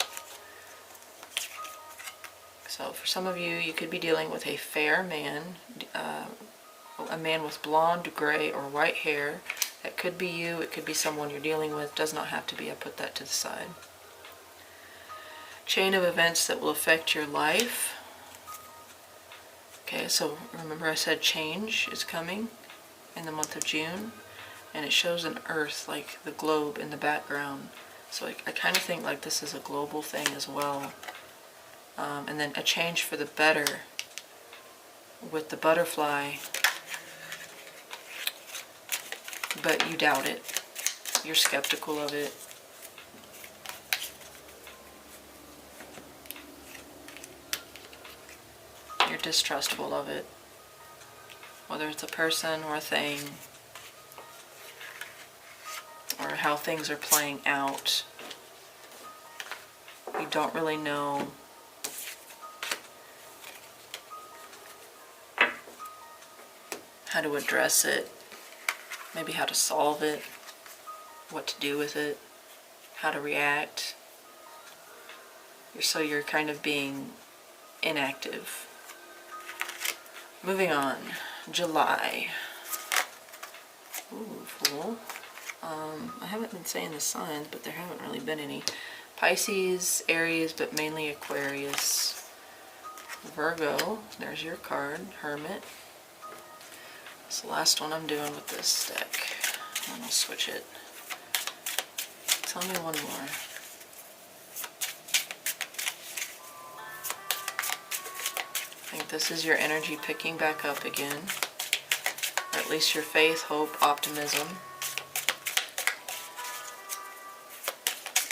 So for some of you, you could be dealing with a fair man, a man with blonde, gray, or white hair. That could be you, it could be someone you're dealing with, does not have to be. I put that to the side. Chain of events that will affect your life. Okay, so remember I said change is coming in the month of June, and it shows an earth, like the globe in the background. So I kind of think like this is a global thing as well. And then a change for the better with the butterfly, but you doubt it. You're skeptical of it. You're distrustful of it, whether it's a person or a thing, or how things are playing out. You don't really know how to address it, maybe how to solve it, what to do with it, how to react. So you're kind of being inactive. Moving on, July. Ooh, Fool. I haven't been saying the signs, but there haven't really been any. Pisces, Aries, but mainly Aquarius. Virgo, there's your card, Hermit. It's the last one I'm doing with this deck. And I'll switch it. Tell me one more. I think this is your energy picking back up again. Or at least your faith, hope, optimism.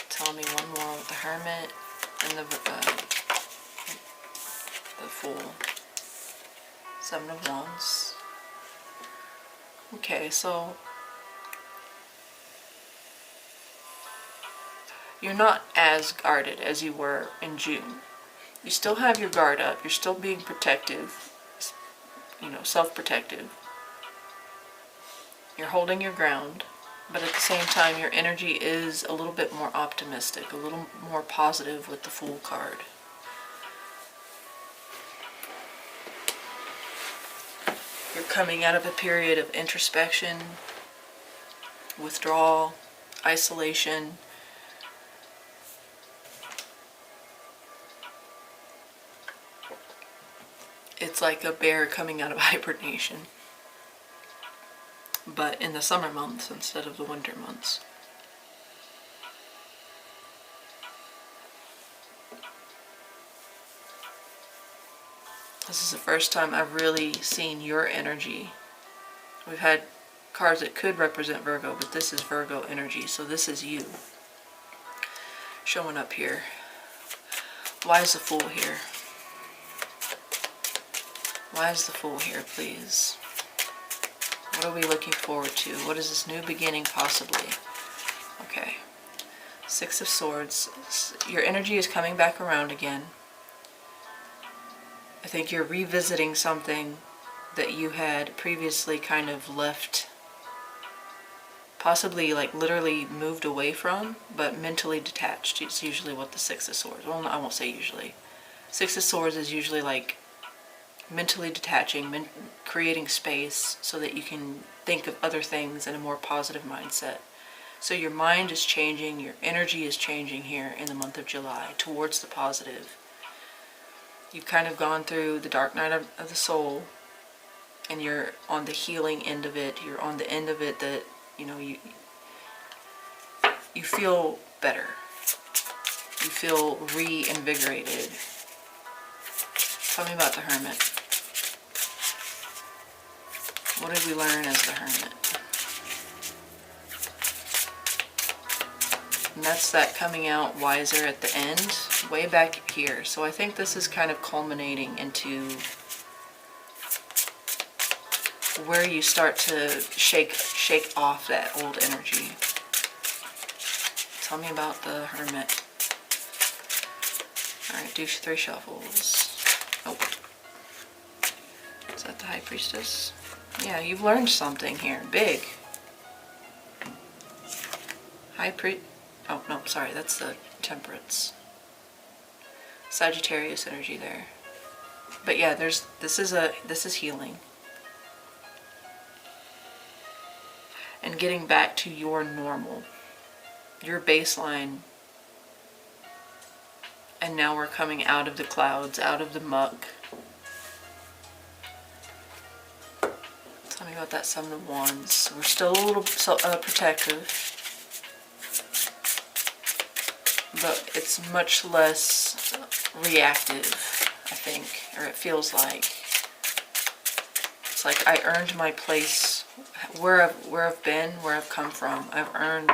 Tell me one more with the Hermit and the Fool. Seven of Wands. Okay, so you're not as guarded as you were in June. You still have your guard up. You're still being protective, you know, self-protective. You're holding your ground, but at the same time, your energy is a little bit more optimistic, a little more positive with the Fool card. You're coming out of a period of introspection, withdrawal, isolation. It's like a bear coming out of hibernation, but in the summer months instead of the winter months. This is the first time I've really seen your energy. We've had cards that could represent Virgo, but this is Virgo energy, so this is you showing up here. Why is the Fool here? Why is the Fool here, please? What are we looking forward to? What is this new beginning, possibly? Okay. Six of Swords. Your energy is coming back around again. I think you're revisiting something that you had previously kind of left, possibly like literally moved away from, but mentally detached. It's usually what the Six of Swords, well, I won't say usually. Six of Swords is usually like mentally detaching, creating space so that you can think of other things in a more positive mindset. So your mind is changing, your energy is changing here in the month of July towards the positive. You've kind of gone through the dark night of the soul, and you're on the healing end of it. You're on the end of it that, you know, you feel better. You feel reinvigorated. Tell me about the Hermit. What did we learn as the Hermit? And that's that coming out wiser at the end, way back here. So I think this is kind of culminating into where you start to shake off that old energy. Tell me about the Hermit. Alright, do 3 shuffles. Oh. Is that the High Priestess? Yeah, you've learned something here. Big. Oh, no, sorry, that's the Temperance. Sagittarius energy there. But yeah, this is healing. And getting back to your normal, your baseline. And now we're coming out of the clouds, out of the muck. Tell me about that Seven of Wands. We're still a little protective, but it's much less reactive, I think, or it feels like. It's like I earned my place where I've been, where I've come from. I've earned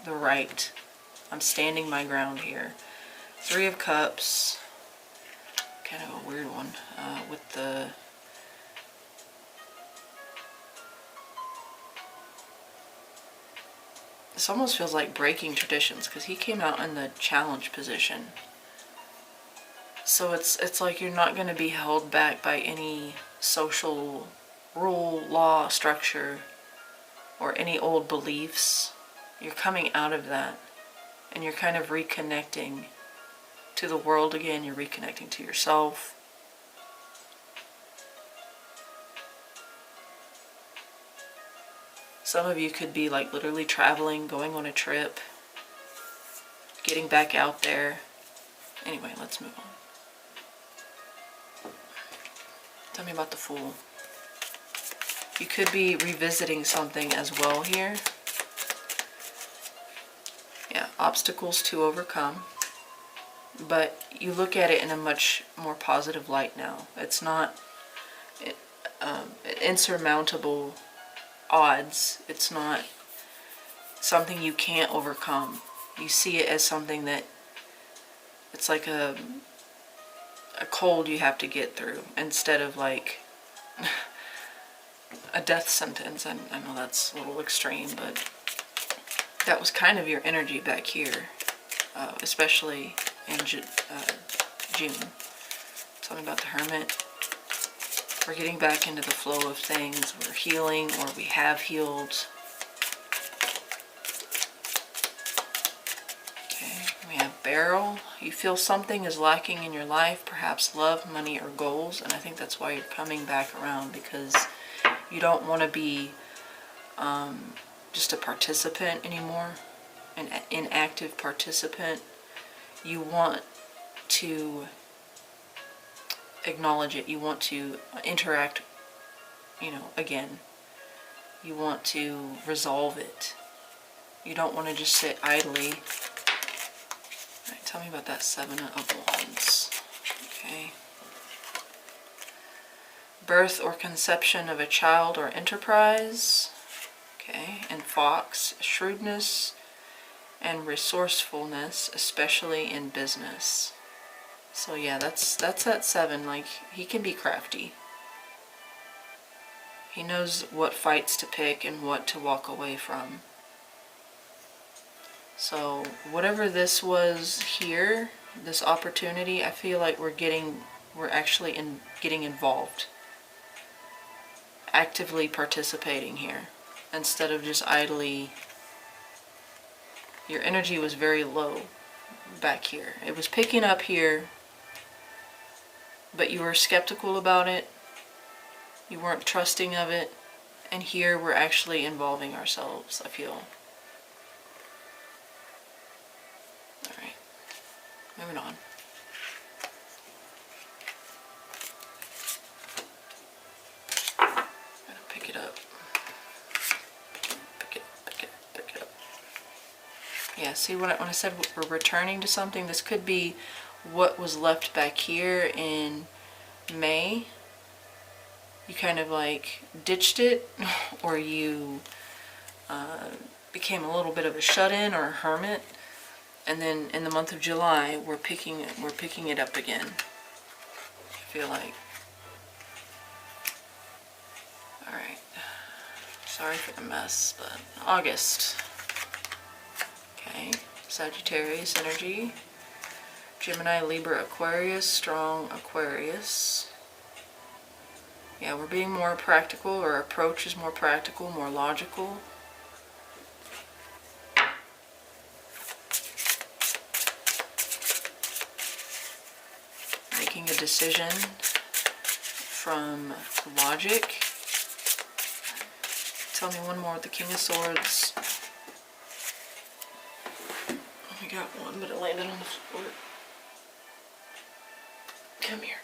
the right. I'm standing my ground here. 3 of Cups, kind of a weird one, with the this almost feels like breaking traditions, because he came out in the challenge position. So it's like you're not going to be held back by any social rule, law, structure, or any old beliefs. You're coming out of that, and you're kind of reconnecting to the world again. You're reconnecting to yourself. Some of you could be like literally traveling, going on a trip, getting back out there. Anyway, let's move on. Tell me about the Fool. You could be revisiting something as well here. Yeah, obstacles to overcome. But you look at it in a much more positive light now. It's not insurmountable odds. It's not something you can't overcome. You see it as something that it's like a cold you have to get through, instead of like a death sentence. I know that's a little extreme, but that was kind of your energy back here, especially in June. Tell me about the Hermit. We're getting back into the flow of things. We're healing, or we have healed. Okay, we have Barrel. You feel something is lacking in your life, perhaps love, money, or goals, and I think that's why you're coming back around, because you don't want to be just a participant anymore, an inactive participant. You want to acknowledge it. You want to interact, again. You want to resolve it. You don't want to just sit idly. All right, tell me about that Seven of Wands. Okay. Birth or conception of a child or enterprise. Okay, and Fox, shrewdness and resourcefulness, especially in business. So yeah, that's that 7. Like, he can be crafty. He knows what fights to pick and what to walk away from. So whatever this was here, this opportunity, I feel like we're actually getting involved, actively participating here, instead of just idly. Your energy was very low back here. It was picking up here, but you were skeptical about it. You weren't trusting of it. And here we're actually involving ourselves, I feel. Alright, moving on. I'm gonna pick it up. Pick it up. Yeah, see when I said we're returning to something, this could be what was left back here in May. You kind of like ditched it, or you became a little bit of a shut-in or a hermit, and then in the month of July we're picking it up again. I feel like. All right. Sorry for the mess, but August. Okay, Sagittarius energy. Gemini, Libra, Aquarius, strong Aquarius. Yeah, we're being more practical. Our approach is more practical, more logical. Making a decision from logic. Tell me one more with the King of Swords. I got one, but it landed on the floor. Come here.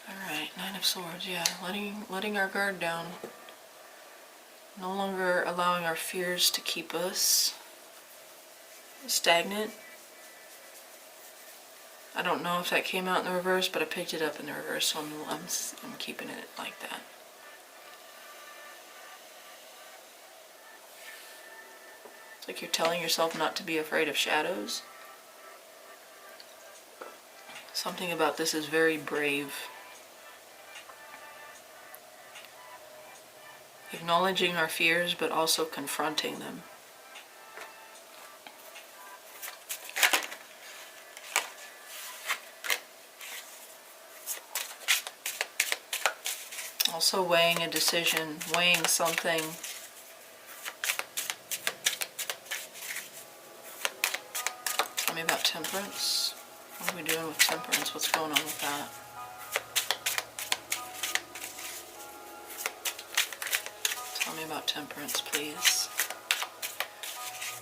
Alright, Nine of Swords, yeah. Letting our guard down. No longer allowing our fears to keep us stagnant. I don't know if that came out in the reverse, but I picked it up in the reverse, so I'm keeping it like that. It's like you're telling yourself not to be afraid of shadows. Something about this is very brave. Acknowledging our fears, but also confronting them. Also weighing a decision, weighing something. Tell me about temperance. What are we doing with temperance? What's going on with that? Tell me about temperance, please.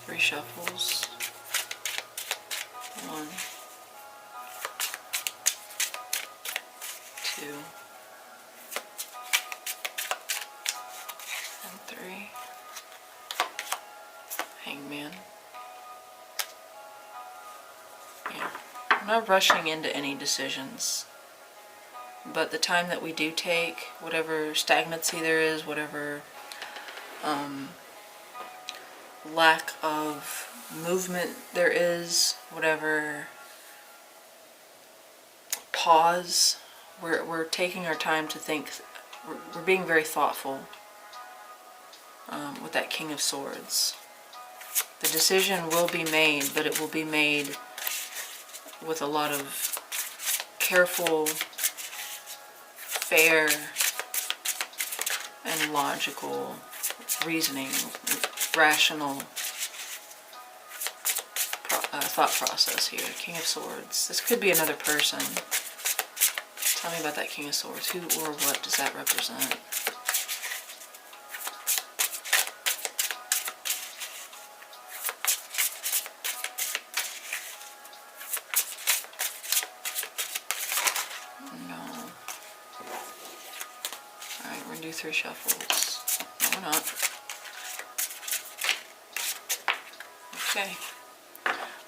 3 shuffles. 1, 2, and 3. Hangman. Yeah. I'm not rushing into any decisions. But the time that we do take, whatever stagnancy there is, whatever lack of movement there is, whatever pause, we're taking our time to think. We're being very thoughtful with that King of Swords. The decision will be made, but it will be made with a lot of careful, fair, and logical reasoning, rational thought process here. King of Swords. This could be another person. Tell me about that King of Swords. Who or what does that represent? No. Alright, we're gonna do 3 shuffles. No, we're not. Okay.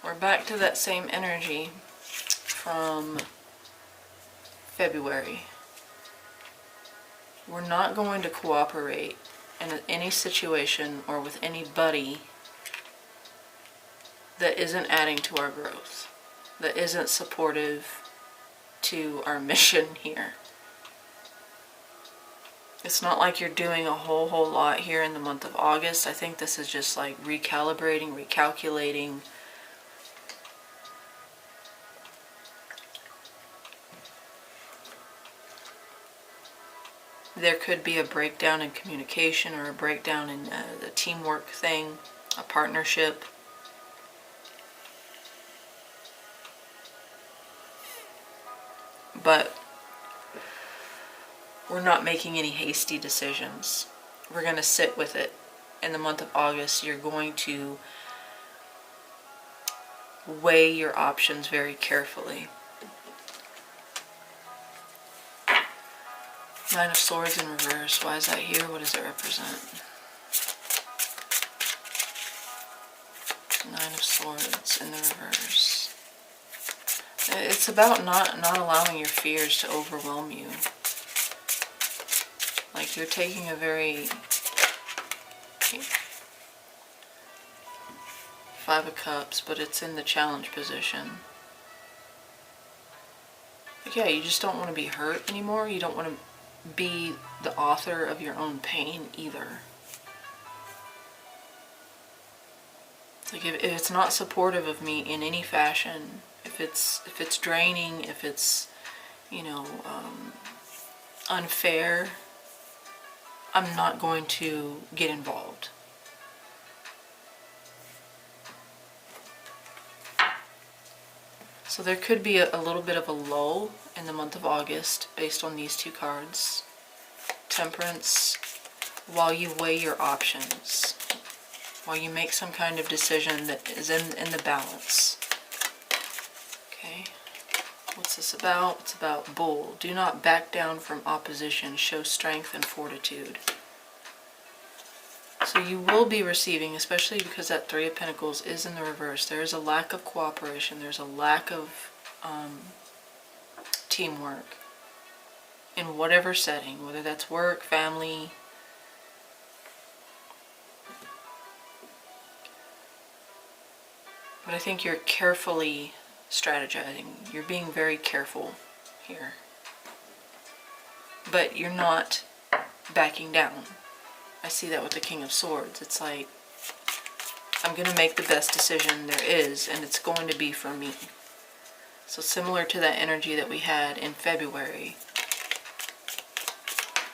We're back to that same energy from February. We're not going to cooperate in any situation or with anybody that isn't adding to our growth, that isn't supportive to our mission here. It's not like you're doing a whole lot here in the month of August. I think this is just like recalibrating, recalculating. There could be a breakdown in communication or a breakdown in the teamwork thing, a partnership. But we're not making any hasty decisions. We're going to sit with it. In the month of August, you're going to weigh your options very carefully. 9 of Swords in reverse. Why is that here? What does it represent? 9 of Swords in the reverse. It's about not allowing your fears to overwhelm you. Like you're taking a very... 5 of Cups, but it's in the challenge position. Like, yeah, you just don't want to be hurt anymore. You don't want to be the author of your own pain either. It's like if it's not supportive of me in any fashion, if it's draining, if it's, you know, unfair, I'm not going to get involved. So there could be a little bit of a lull in the month of August based on these 2 cards. Temperance, while you weigh your options, while you make some kind of decision that is in the balance. Okay, what's this about? It's about Bull. Do not back down from opposition. Show strength and fortitude. So you will be receiving, especially because that 3 of Pentacles is in the reverse, there is a lack of cooperation, there's a lack of teamwork in whatever setting, whether that's work, family. But I think you're carefully strategizing. You're being very careful here. But you're not backing down. I see that with the King of Swords. It's like, I'm going to make the best decision there is, and it's going to be for me. So similar to that energy that we had in February.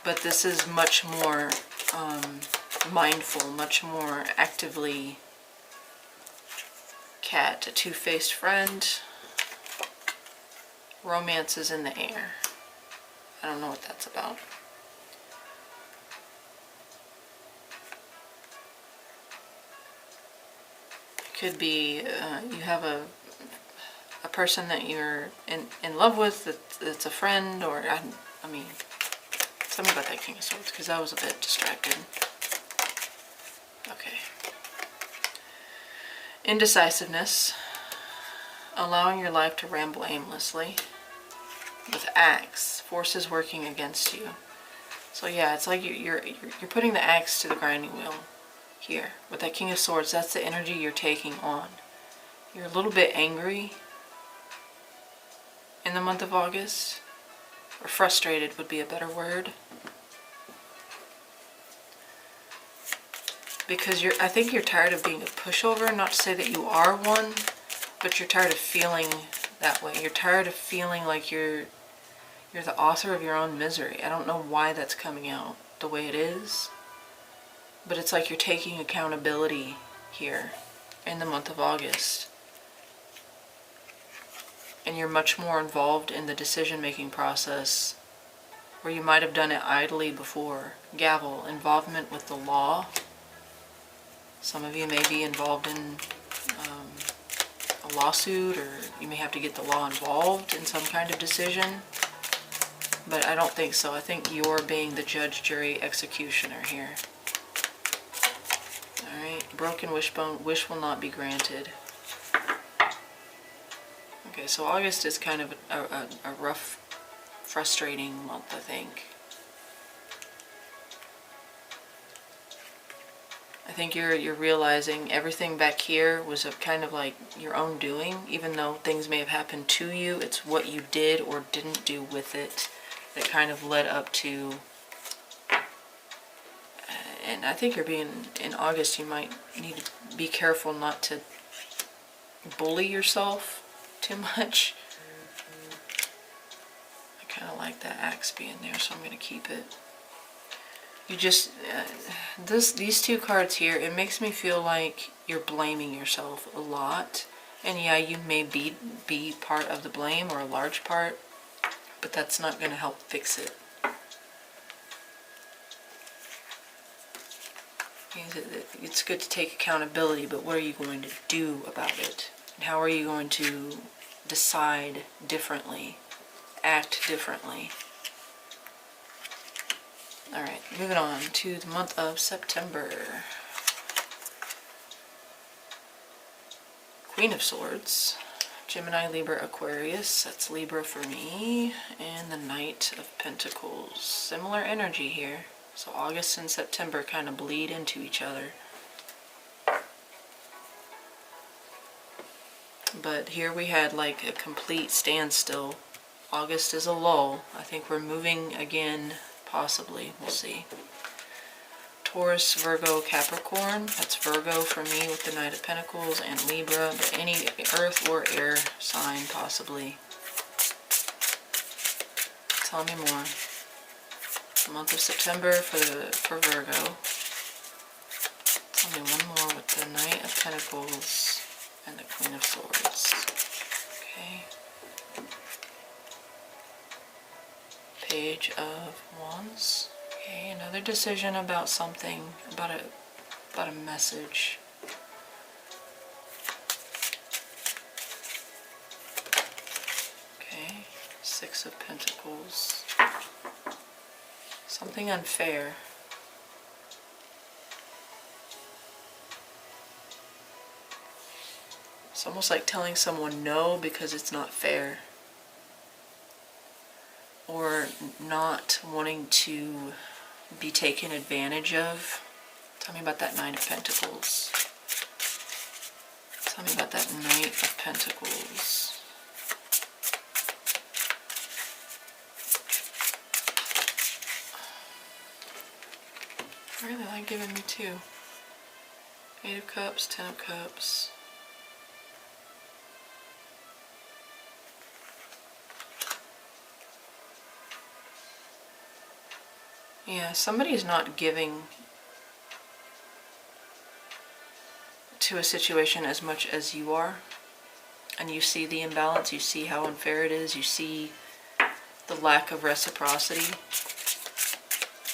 But this is much more mindful, much more actively. Cat, a 2-faced friend. Romance is in the air. I don't know what that's about. Could be you have a person that you're in love with that's a friend, or I mean, tell me about that King of Swords, because I was a bit distracted. Okay. Indecisiveness, allowing your life to ramble aimlessly. With axe, forces working against you. So yeah, it's like you're putting the axe to the grinding wheel. Here, with that King of Swords, that's the energy you're taking on. You're a little bit angry in the month of August, or frustrated would be a better word. Because I think you're tired of being a pushover, not to say that you are one, but you're tired of feeling that way. You're tired of feeling like you're the author of your own misery. I don't know why that's coming out the way it is, but it's like you're taking accountability here in the month of August. And you're much more involved in the decision-making process where you might have done it idly before. Gavel, involvement with the law. Some of you may be involved in a lawsuit, or you may have to get the law involved in some kind of decision. But I don't think so. I think you're being the judge, jury, executioner here. Alright, broken wishbone, wish will not be granted. Okay, so August is kind of a rough, frustrating month, I think. I think you're realizing everything back here was a kind of like your own doing, even though things may have happened to you. It's what you did or didn't do with it that kind of led up to. And I think you're being, in August, you might need to be careful not to bully yourself too much. I kind of like that axe being there, so I'm going to keep it. You just, these two cards here, it makes me feel like you're blaming yourself a lot. And yeah, you may be part of the blame, or a large part, but that's not going to help fix it. It's good to take accountability, but what are you going to do about it? And how are you going to decide differently, act differently? Alright, moving on to the month of September. Queen of Swords, Gemini, Libra, Aquarius, that's Libra for me, and the Knight of Pentacles. Similar energy here. So August and September kind of bleed into each other. But here we had like a complete standstill. August is a lull. I think we're moving again, possibly. We'll see. Taurus, Virgo, Capricorn. That's Virgo for me with the Knight of Pentacles, and Libra, but any earth or air sign possibly. Tell me more. The month of September for Virgo. Tell me one more with the Knight of Pentacles and the Queen of Swords. Okay. Page of Wands. Okay, another decision about something, about a message. Okay, Six of Pentacles. Something unfair. It's almost like telling someone no because it's not fair. Or not wanting to be taken advantage of. Tell me about that Nine of Pentacles. Tell me about that Knight of Pentacles. Really like giving me two. Eight of Cups, Ten of Cups. Yeah, somebody's not giving to a situation as much as you are. And you see the imbalance, you see how unfair it is, you see the lack of reciprocity.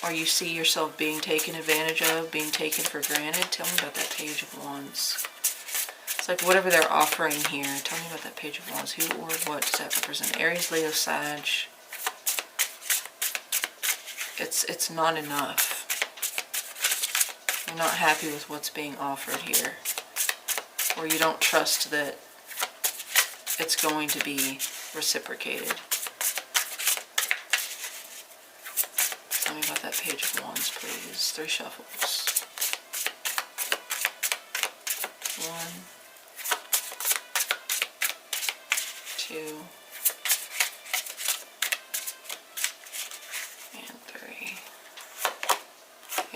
Or you see yourself being taken advantage of, being taken for granted. Tell me about that Page of Wands. It's like whatever they're offering here. Tell me about that Page of Wands. Who or what does that represent? Aries, Leo, Sag. It's not enough. You're not happy with what's being offered here. Or you don't trust that it's going to be reciprocated. Tell me about that Page of Wands, please. 3 shuffles. 1, 2, and 3.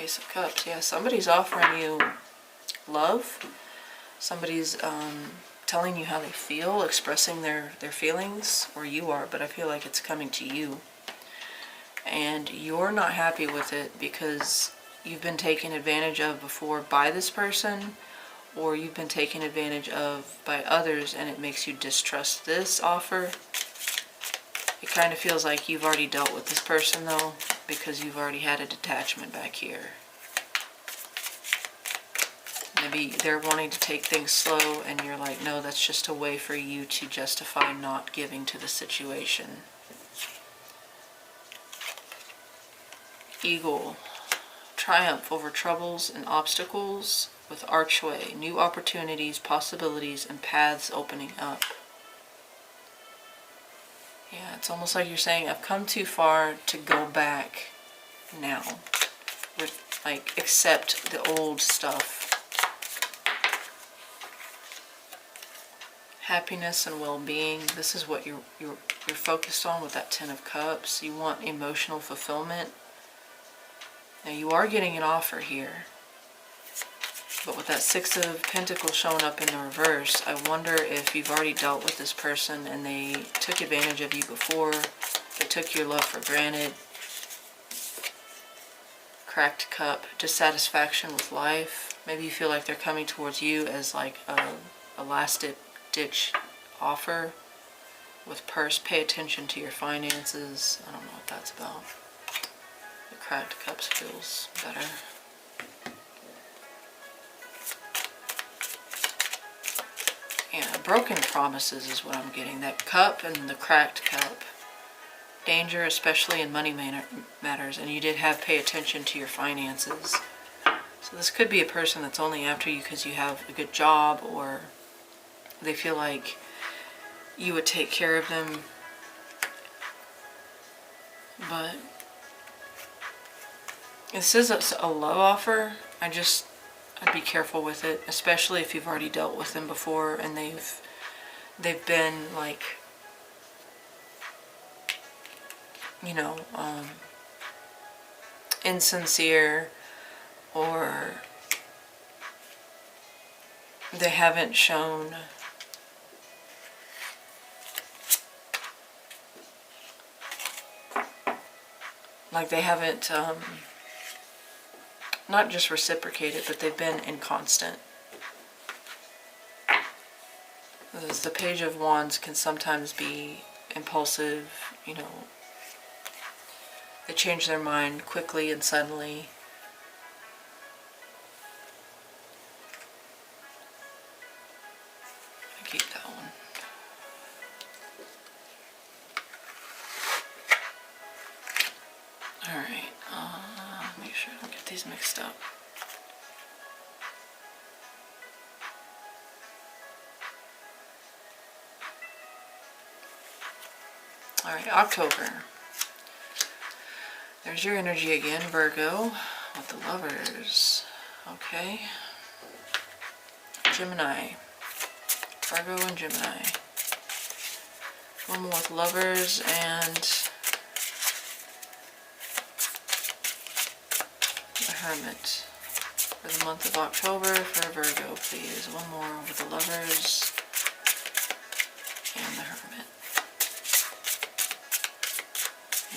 Ace of Cups. Yeah, somebody's offering you love. Somebody's telling you how they feel, expressing their feelings, or you are, but I feel like it's coming to you. And you're not happy with it because you've been taken advantage of before by this person, or you've been taken advantage of by others, and it makes you distrust this offer. It kind of feels like you've already dealt with this person though, because you've already had a detachment back here. Maybe they're wanting to take things slow and you're like, no, that's just a way for you to justify not giving to the situation. Eagle. Triumph over troubles and obstacles with archway. New opportunities, possibilities, and paths opening up. Yeah, it's almost like you're saying, I've come too far to go back now. Like, accept the old stuff. Happiness and well-being. This is what you're focused on with that Ten of Cups. You want emotional fulfillment. Now you are getting an offer here. But with that Six of Pentacles showing up in the reverse, I wonder if you've already dealt with this person and they took advantage of you before. They took your love for granted. Cracked cup. Dissatisfaction with life. Maybe you feel like they're coming towards you as like a last-ditch offer with purse. Pay attention to your finances. I don't know what that's about. The cracked cups feels better. Yeah, broken promises is what I'm getting. That cup and the cracked cup. Danger, especially in money matters. And you did have pay attention to your finances. So this could be a person that's only after you because you have a good job, or they feel like you would take care of them. But this is a low offer. I'd be careful with it, especially if you've already dealt with them before and they've been like, you know, insincere, or they haven't shown like they haven't not just reciprocated, but they've been inconstant. The Page of Wands can sometimes be impulsive, you know. They change their mind quickly and suddenly. I keep that one. Alright, make sure I don't get these mixed up. Alright, October. There's your energy again, Virgo, with the Lovers. Okay. Gemini. Virgo and Gemini. One more with Lovers and the Hermit. For the month of October for Virgo, please. One more with the Lovers and the Hermit.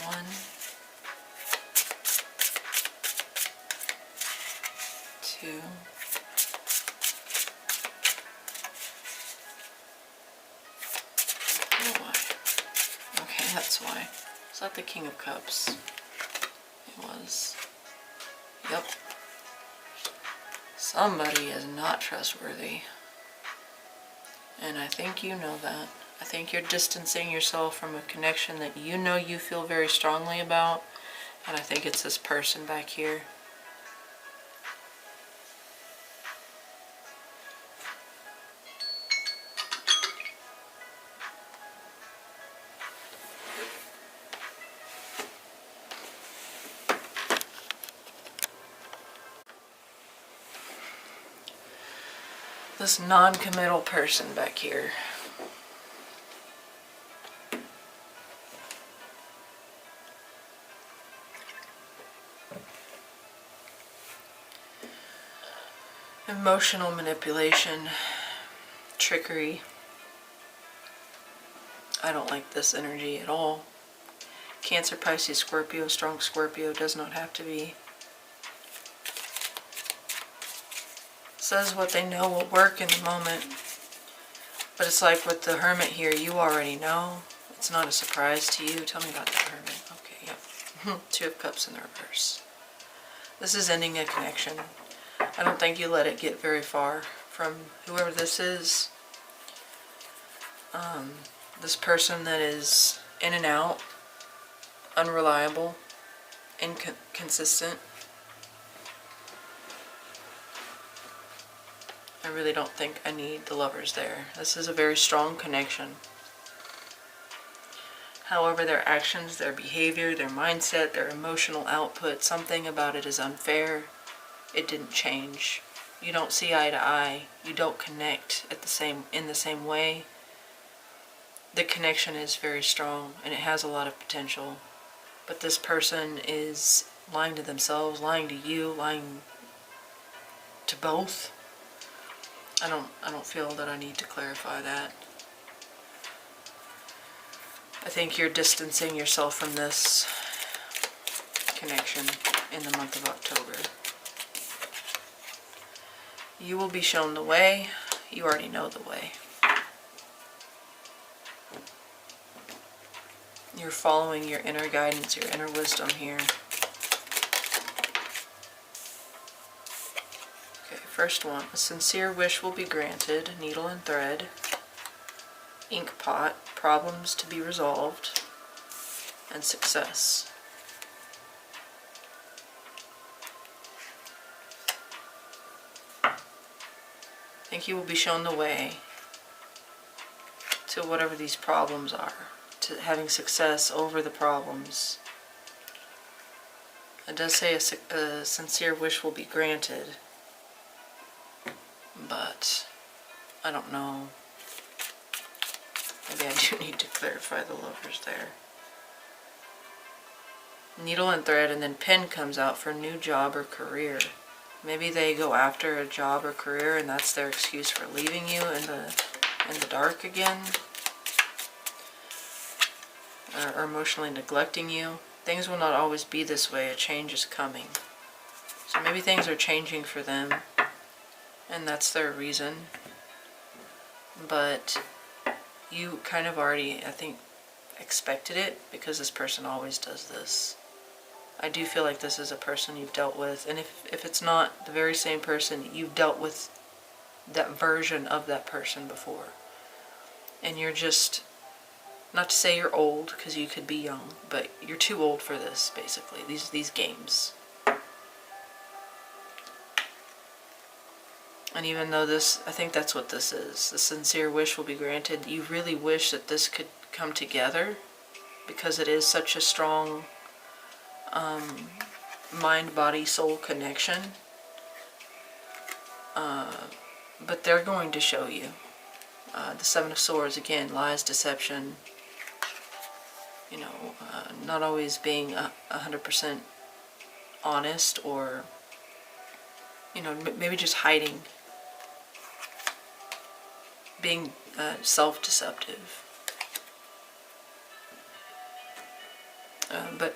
1, 2, 4. Okay, that's why. Is that the King of Cups? It was. Yep. Somebody is not trustworthy. And I think you know that. I think you're distancing yourself from a connection that you know you feel very strongly about. And I think it's this person back here. This non-committal person back here. Emotional manipulation. trickery. I don't like this energy at all. Cancer, Pisces, Scorpio, strong Scorpio, does not have to be. Says what they know will work in the moment. But it's like with the Hermit here, you already know. It's not a surprise to you. Tell me about the Hermit. Okay, yep. Two of Cups in the reverse. This is ending a connection. I don't think you let it get very far from whoever this is. This person that is in and out, unreliable, inconsistent. I really don't think I need the Lovers there. This is a very strong connection. However, their actions, their behavior, their mindset, their emotional output, something about it is unfair. It didn't change. You don't see eye to eye. You don't connect in the same way. The connection is very strong and it has a lot of potential. But this person is lying to themselves, lying to you, lying to both. I don't feel that I need to clarify that. I think you're distancing yourself from this connection in the month of October. You will be shown the way. You already know the way. You're following your inner guidance, your inner wisdom here. Okay, first one. A sincere wish will be granted. Needle and thread. Ink pot. Problems to be resolved. And success. I think you will be shown the way to whatever these problems are. To having success over the problems. It does say a sincere wish will be granted, but I don't know. Maybe I do need to clarify the Lovers there. Needle and thread, and then pen comes out for new job or career. Maybe they go after a job or career and that's their excuse for leaving you in the dark again. Or emotionally neglecting you. Things will not always be this way. A change is coming. So maybe things are changing for them, and that's their reason. But you kind of already, I think, expected it, because this person always does this. I do feel like this is a person you've dealt with, and if it's not the very same person, you've dealt with that version of that person before. And you're just... Not to say you're old, because you could be young, but you're too old for this, basically, these games. And even though this, I think that's what this is, the sincere wish will be granted, you really wish that this could come together, because it is such a strong mind, body, soul connection. But they're going to show you. The Seven of Swords, again, lies, deception, you know, not always being 100% honest, or, you know, maybe just hiding, being self-deceptive. But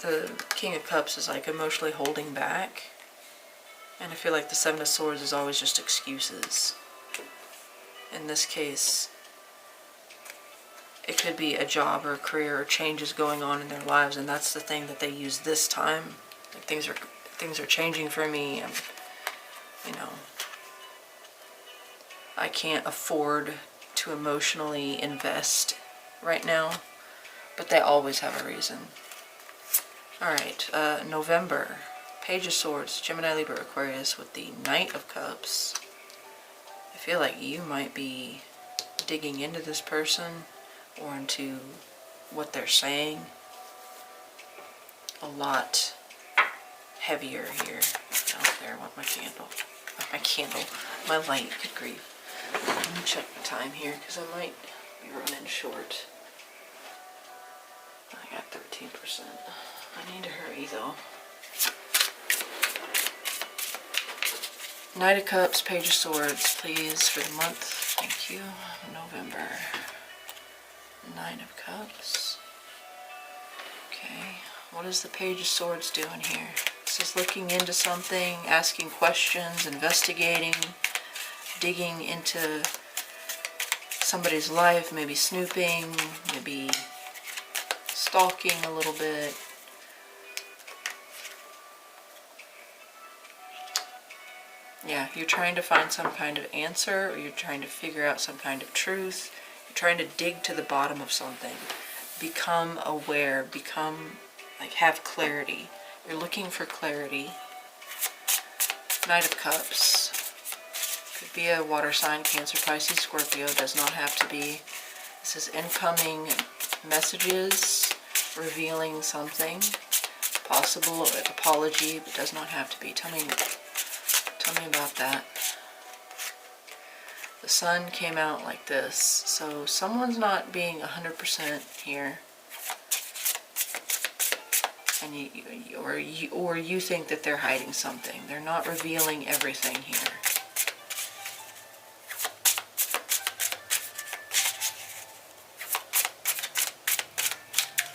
the King of Cups is like emotionally holding back, and I feel like the Seven of Swords is always just excuses. In this case, it could be a job or a career or changes going on in their lives, and that's the thing that they use this time. Like things are changing for me, and you know, I can't afford to emotionally invest right now, but they always have a reason. Alright, November, Page of Swords, Gemini, Libra, Aquarius, with the Knight of Cups. I feel like you might be digging into this person or into what they're saying a lot heavier here. Out there, I want my candle. My light, good grief. Let me check the time here, because I might be running short. I got 13%. I need to hurry though. Knight of Cups, Page of Swords, please, for the month Thank you. November. Nine of Cups. Okay. What is the Page of Swords doing here? This is looking into something, asking questions, investigating, digging into somebody's life, maybe snooping, maybe stalking a little bit. Yeah, you're trying to find some kind of answer, or you're trying to figure out some kind of truth. You're trying to dig to the bottom of something. Become aware, have clarity. You're looking for clarity. Knight of Cups. Could be a water sign, Cancer, Pisces, Scorpio. Does not have to be. This is incoming messages, revealing something. Possible apology, but does not have to be. Tell me about that. The Sun came out like this, so someone's not being 100% here, and you think that they're hiding something. They're not revealing everything here.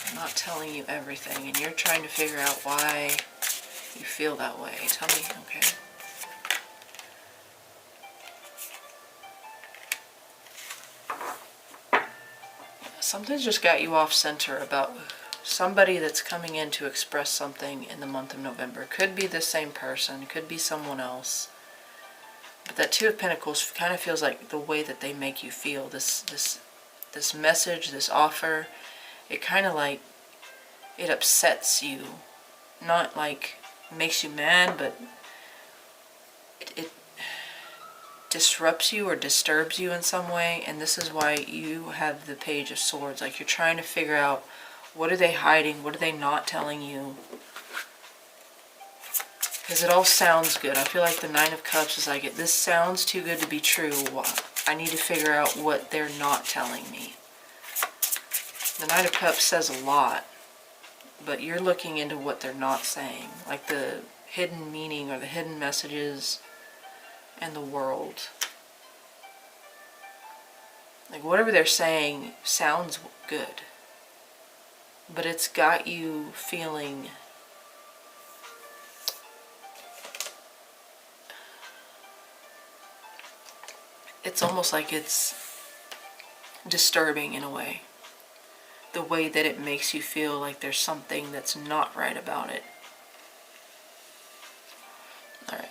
They're not telling you everything, and you're trying to figure out why you feel that way. Tell me, okay. Something's just got you off center about somebody that's coming in to express something in the month of November. Could be the same person, could be someone else. But that Two of Pentacles kind of feels like the way that they make you feel. This message, this offer, it kind of like, it upsets you. Not like makes you mad, but it disrupts you or disturbs you in some way, and this is why you have the Page of Swords. Like, you're trying to figure out, what are they hiding, what are they not telling you, because it all sounds good. I feel like the Nine of Cups is like, this sounds too good to be true. I need to figure out what they're not telling me. The Knight of Cups says a lot, but you're looking into what they're not saying, like the hidden meaning or the hidden messages and the world. Like, whatever they're saying sounds good, but it's got you feeling it's almost like it's disturbing in a way. The way that it makes you feel like there's something that's not right about it. Alright.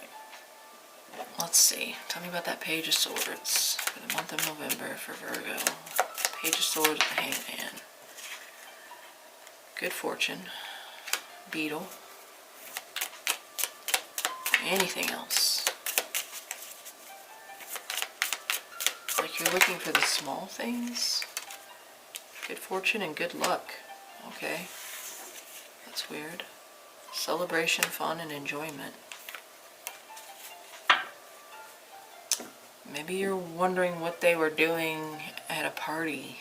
Let's see. Tell me about that Page of Swords for the month of November for Virgo. Page of Swords, the Hangman. Good fortune. Beetle. Anything else? Like, you're looking for the small things? Good fortune and good luck. Okay. That's weird. Celebration, fun, and enjoyment. Maybe you're wondering what they were doing at a party.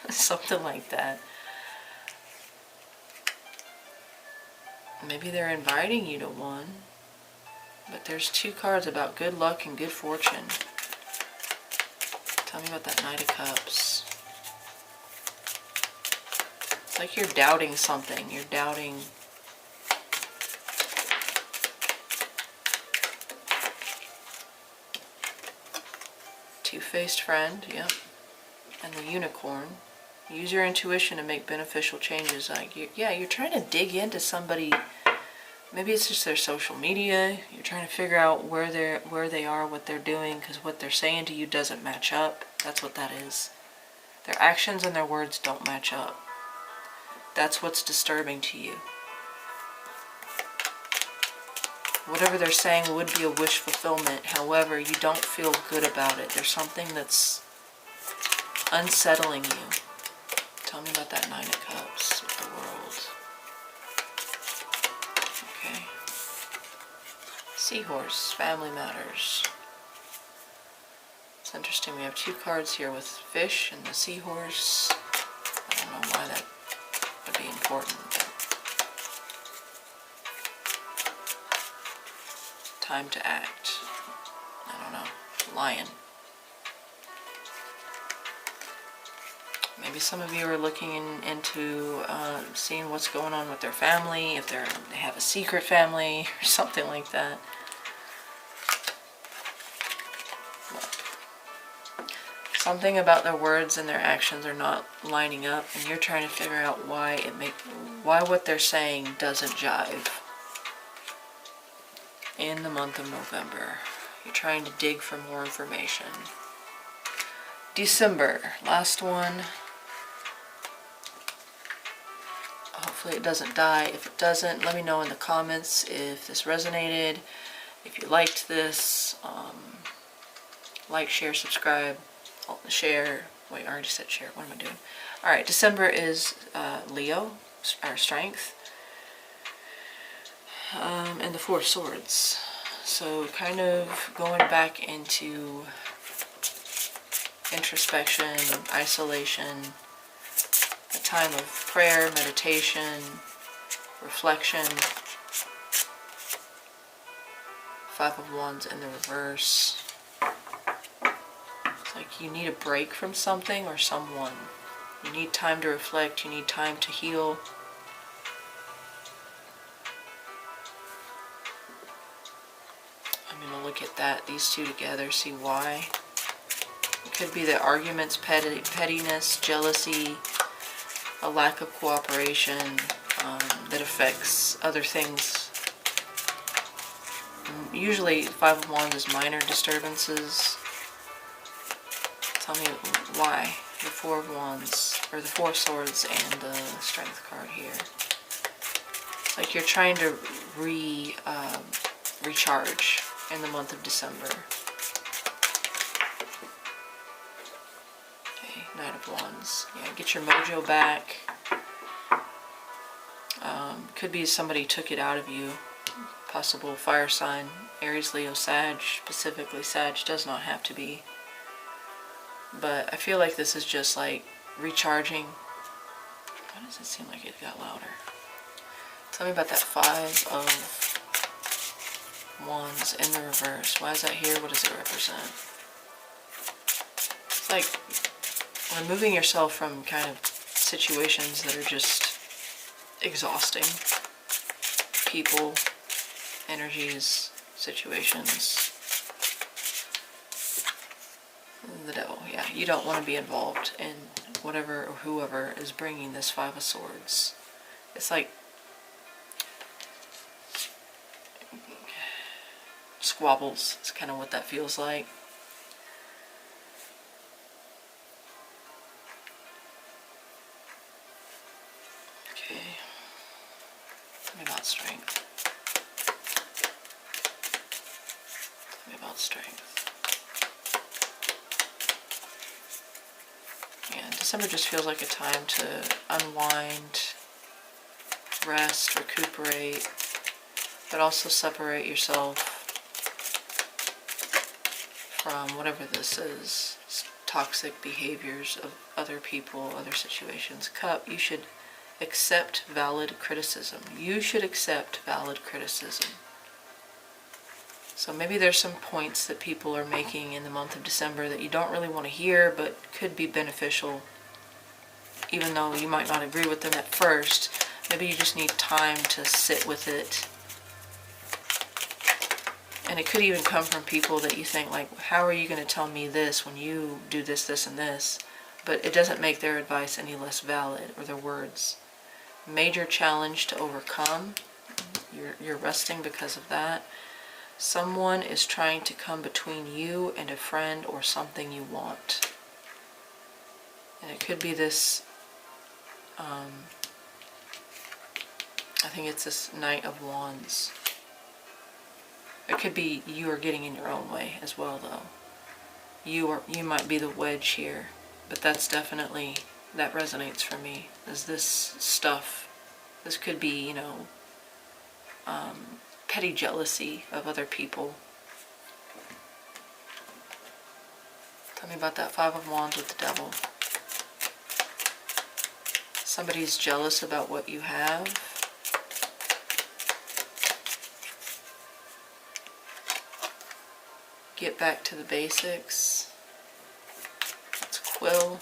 Something like that. Maybe they're inviting you to one. But there's two cards about good luck and good fortune. Tell me about that Knight of Cups. It's like you're doubting something. You're doubting... Two-faced friend, yep. And the Unicorn. Use your intuition to make beneficial changes. Like, you're trying to dig into somebody. Maybe it's just their social media. You're trying to figure out where they are, what they're doing, because what they're saying to you doesn't match up. That's what that is. Their actions and their words don't match up. That's what's disturbing to you. Whatever they're saying would be a wish fulfillment. However, you don't feel good about it. There's something that's unsettling you. Tell me about that Nine of Cups with the World. Okay. Seahorse, family matters. It's interesting. We have two cards here with fish and the seahorse. I don't know why that would be important. Time to act. I don't know. Lion. Maybe some of you are looking into seeing what's going on with their family, if they have a secret family or something like that. Something about their words and their actions are not lining up, and you're trying to figure out why what they're saying doesn't jive. In the month of November, you're trying to dig for more information. December, last one. Hopefully it doesn't die. If it doesn't, let me know in the comments if this resonated, if you liked this. Like, share, subscribe, share. Wait, I already said share. What am I doing? Alright, December is Leo, our strength, and the Four of Swords. So kind of going back into introspection, isolation, a time of prayer, meditation, reflection. Five of Wands in the reverse. It's like you need a break from something or someone. You need time to reflect, you need time to heal. I'm going to look at that, these two together, see why. It could be the arguments, pettiness, jealousy, a lack of cooperation that affects other things. Usually Five of Wands is minor disturbances. Tell me why. The Four of Wands, or the Four of Swords and the Strength card here. It's like you're trying to recharge in the month of December. Okay, Knight of Wands. Yeah, get your mojo back. Could be somebody took it out of you. Possible fire sign, Aries, Leo, Sag, specifically Sag, does not have to be. But I feel like this is just like recharging. Why does it seem like it got louder? Tell me about that Five of Wands in the reverse. Why is that here? What does it represent? It's like removing yourself from kind of situations that are just exhausting. People, energies, situations. The Devil, yeah. You don't want to be involved in whatever or whoever is bringing this Five of Swords. It's like squabbles. It's kind of what that feels like. Okay. Tell me about strength. Tell me about strength. Yeah, December just feels like a time to unwind, rest, recuperate, but also separate yourself from whatever this is, toxic behaviors of other people, other situations. Cup, you should accept valid criticism. You should accept valid criticism. So maybe there's some points that people are making in the month of December that you don't really want to hear, but could be beneficial. Even though you might not agree with them at first, maybe you just need time to sit with it. And it could even come from people that you think, like, how are you going to tell me this when you do this, this, and this? But it doesn't make their advice any less valid, or their words. Major challenge to overcome. You're resting because of that. Someone is trying to come between you and a friend or something you want. And it could be this, I think it's this Knight of Wands. It could be you are getting in your own way as well, though. You might be the wedge here, but that's definitely, that resonates for me, is this stuff. This could be, you know, petty jealousy of other people. Tell me about that Five of Wands with the Devil. Somebody's jealous about what you have. Get back to the basics. That's Quill.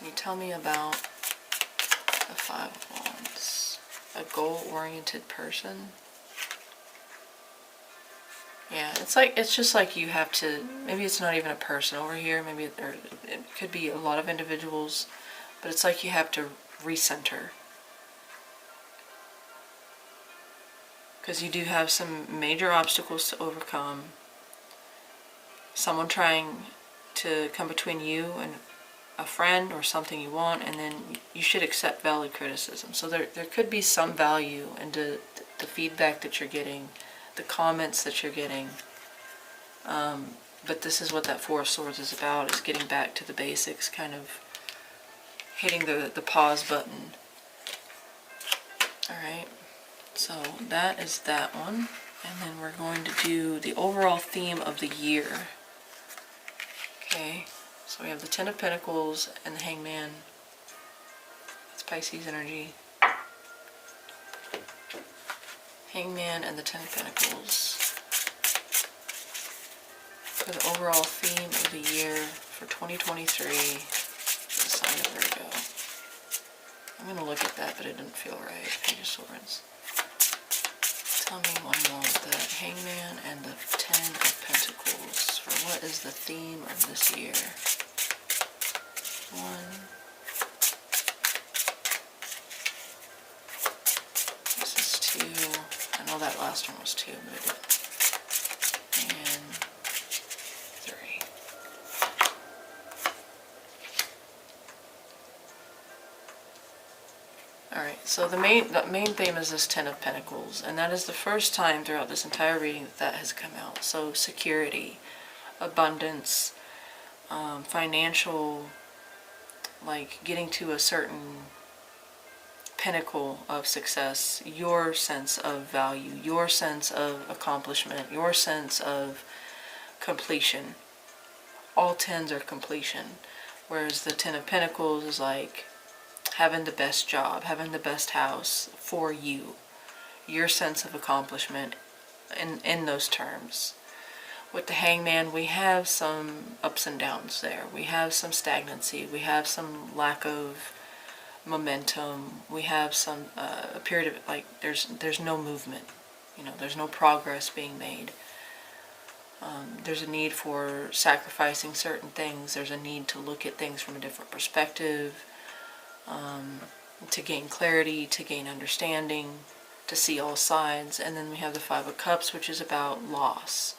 Can you tell me about the Five of Wands? A goal-oriented person? Yeah, it's just like you have to, maybe it's not even a person over here, maybe it could be a lot of individuals, but it's like you have to recenter. Because you do have some major obstacles to overcome. Someone trying to come between you and a friend or something you want, and then you should accept valid criticism. So there could be some value in the feedback that you're getting, the comments that you're getting. But this is what that Four of Swords is about, is getting back to the basics, kind of hitting the pause button. Alright, so that is that one. And then we're going to do the overall theme of the year. Okay, so we have the Ten of Pentacles and the Hangman. That's Pisces energy. Hangman and the Ten of Pentacles. For the overall theme of the year for 2023, the sign of Virgo. I'm going to look at that, but it didn't feel right. Page of Swords. Tell me one more with the Hangman and the Ten of Pentacles for what is the theme of this year. 1. This is 2. I know that last one was 2, but it didn't. And 3. Alright, so the main theme is this Ten of Pentacles, and that is the first time throughout this entire reading that has come out. So security, abundance, financial, like getting to a certain pinnacle of success, your sense of value, your sense of accomplishment, your sense of completion. All tens are completion, whereas the Ten of Pentacles is like having the best job, having the best house for you, your sense of accomplishment in those terms. With the Hangman, we have some ups and downs there. We have some stagnancy. We have some lack of momentum. We have some a period of like there's no movement. You know, there's no progress being made. There's a need for sacrificing certain things. There's a need to look at things from a different perspective. To gain clarity, to gain understanding, to see all sides. And then we have the Five of Cups, which is about loss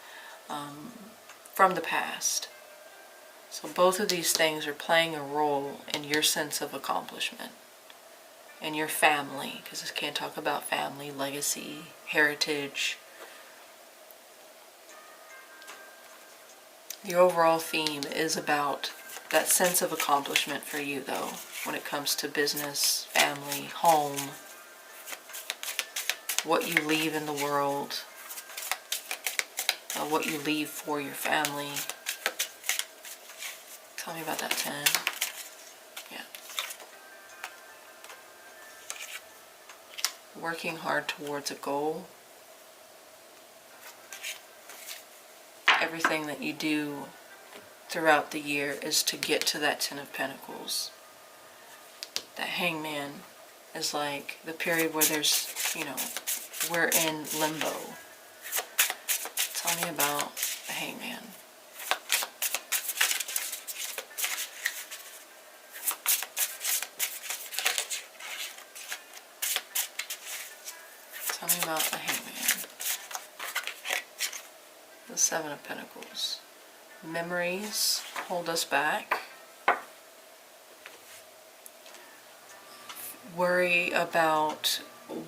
from the past. So both of these things are playing a role in your sense of accomplishment, in your family, because this can't talk about family, legacy, heritage. The overall theme is about that sense of accomplishment for you, though, when it comes to business, family, home, what you leave in the world, what you leave for your family. Tell me about that 10. Yeah. Working hard towards a goal. Everything that you do throughout the year is to get to that Ten of Pentacles. That Hangman is like the period where there's, you know, we're in limbo. Tell me about the Hangman. Tell me about the Hangman. The Seven of Pentacles. Memories hold us back. Worry about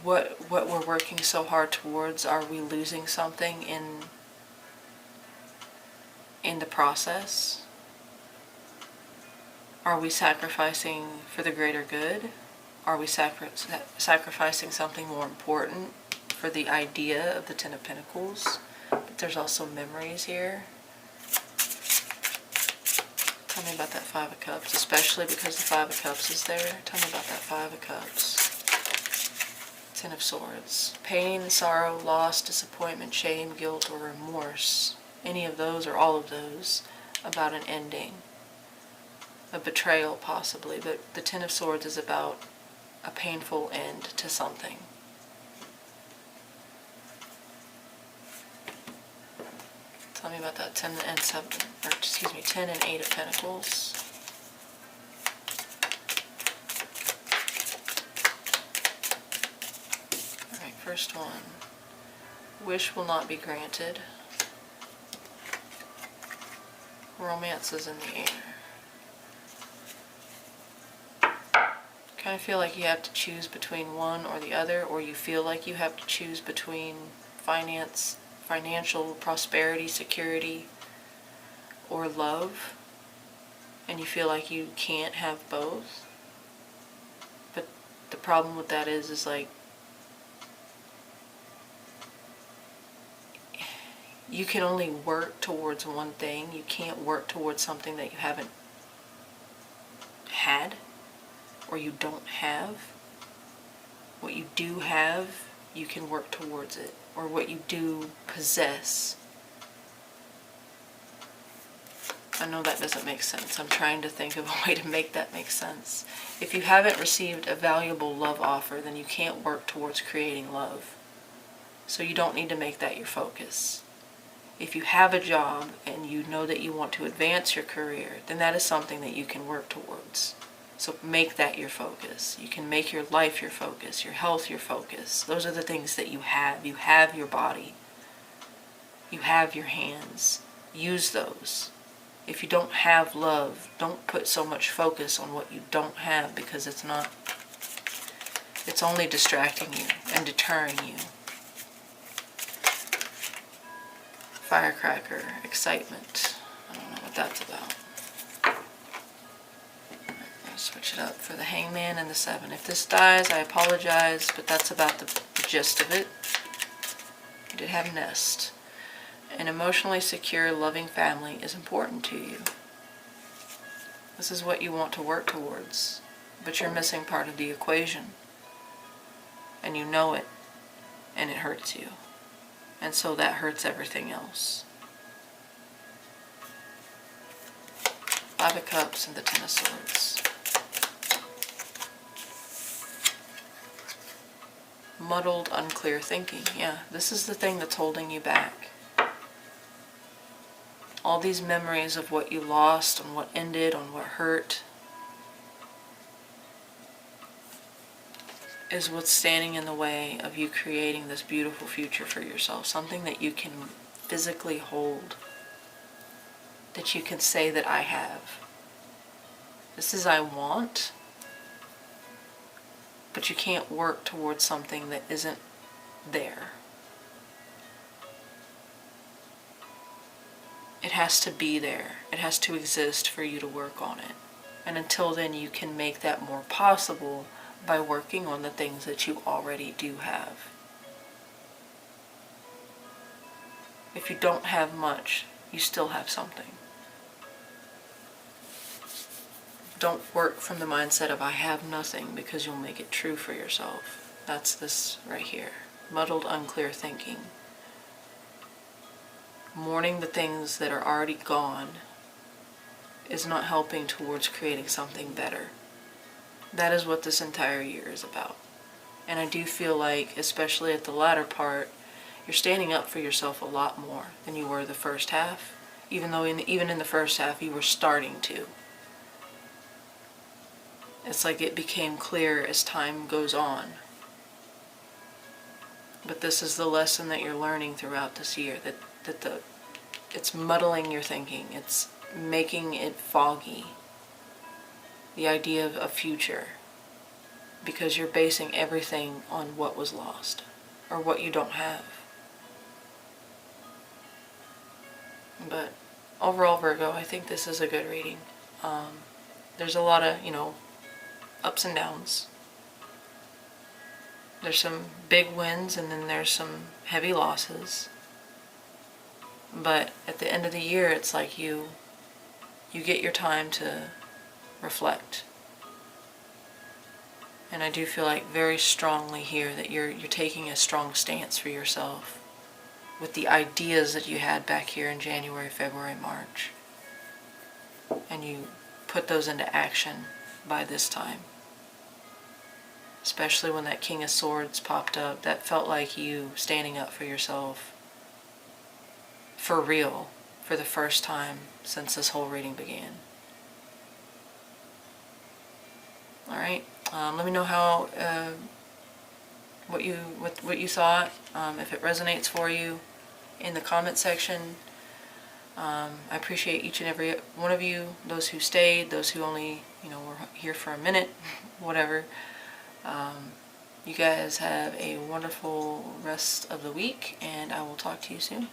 what we're working so hard towards. Are we losing something in the process? Are we sacrificing for the greater good? Are we sacrificing something more important for the idea of the Ten of Pentacles? But there's also memories here. Tell me about that Five of Cups, especially because the Five of Cups is there. Tell me about that Five of Cups. Ten of Swords. Pain, sorrow, loss, disappointment, shame, guilt, or remorse. Any of those or all of those about an ending. a betrayal possibly, but the Ten of Swords is about a painful end to something. Tell me about that 10 and 7, or excuse me, 10 and 8 of Pentacles. Alright, first one. Wish will not be granted. Romance is in the air. Kind of feel like you have to choose between one or the other, or you feel like you have to choose between financial prosperity, security, or love, and you feel like you can't have both. But the problem with that is like, you can only work towards one thing. You can't work towards something that you haven't had or you don't have. What you do have, you can work towards it, or what you do possess. I know that doesn't make sense. I'm trying to think of a way to make that make sense. If you haven't received a valuable love offer, then you can't work towards creating love. So you don't need to make that your focus. If you have a job and you know that you want to advance your career, then that is something that you can work towards. So make that your focus. You can make your life your focus, your health your focus. Those are the things that you have. You have your body. You have your hands. Use those. If you don't have love, don't put so much focus on what you don't have, because it's only distracting you and deterring you. Firecracker, excitement. I don't know what that's about. I'll switch it up for the Hangman and the 7. If this dies, I apologize, but that's about the gist of it. I did have Nest. An emotionally secure, loving family is important to you. This is what you want to work towards, but you're missing part of the equation. And you know it, and it hurts you. And so that hurts everything else. 5 of Cups and the 10 of Swords. Muddled, unclear thinking. Yeah, this is the thing that's holding you back. All these memories of what you lost, on what ended, on what hurt, is what's standing in the way of you creating this beautiful future for yourself. Something that you can physically hold. That you can say that I have. This is I want. But you can't work towards something that isn't there. It has to be there. It has to exist for you to work on it. And until then, you can make that more possible by working on the things that you already do have. If you don't have much, you still have something. Don't work from the mindset of I have nothing, because you'll make it true for yourself. That's this right here. Muddled, unclear thinking. Mourning the things that are already gone is not helping towards creating something better. That is what this entire year is about. And I do feel like, especially at the latter part, you're standing up for yourself a lot more than you were the first half, even though even in the first half you were starting to. It's like it became clear as time goes on. But this is the lesson that you're learning throughout this year, that it's muddling your thinking, it's making it foggy. The idea of a future, because you're basing everything on what was lost or what you don't have. But overall, Virgo, I think this is a good reading. There's a lot of, ups and downs. There's some big wins and then there's some heavy losses. But at the end of the year, it's like you get your time to reflect. And I do feel like very strongly here that you're taking a strong stance for yourself with the ideas that you had back here in January, February, March. And put those into action by this time. Especially when that King of Swords popped up. That felt like you standing up for yourself. For real. For the first time since this whole reading began. Alright. Let me know how, what you thought. If it resonates for you in the comment section. I appreciate each and every one of you. Those who stayed. Those who only, were here for a minute. Whatever. You guys have a wonderful rest of the week, and I will talk to you soon.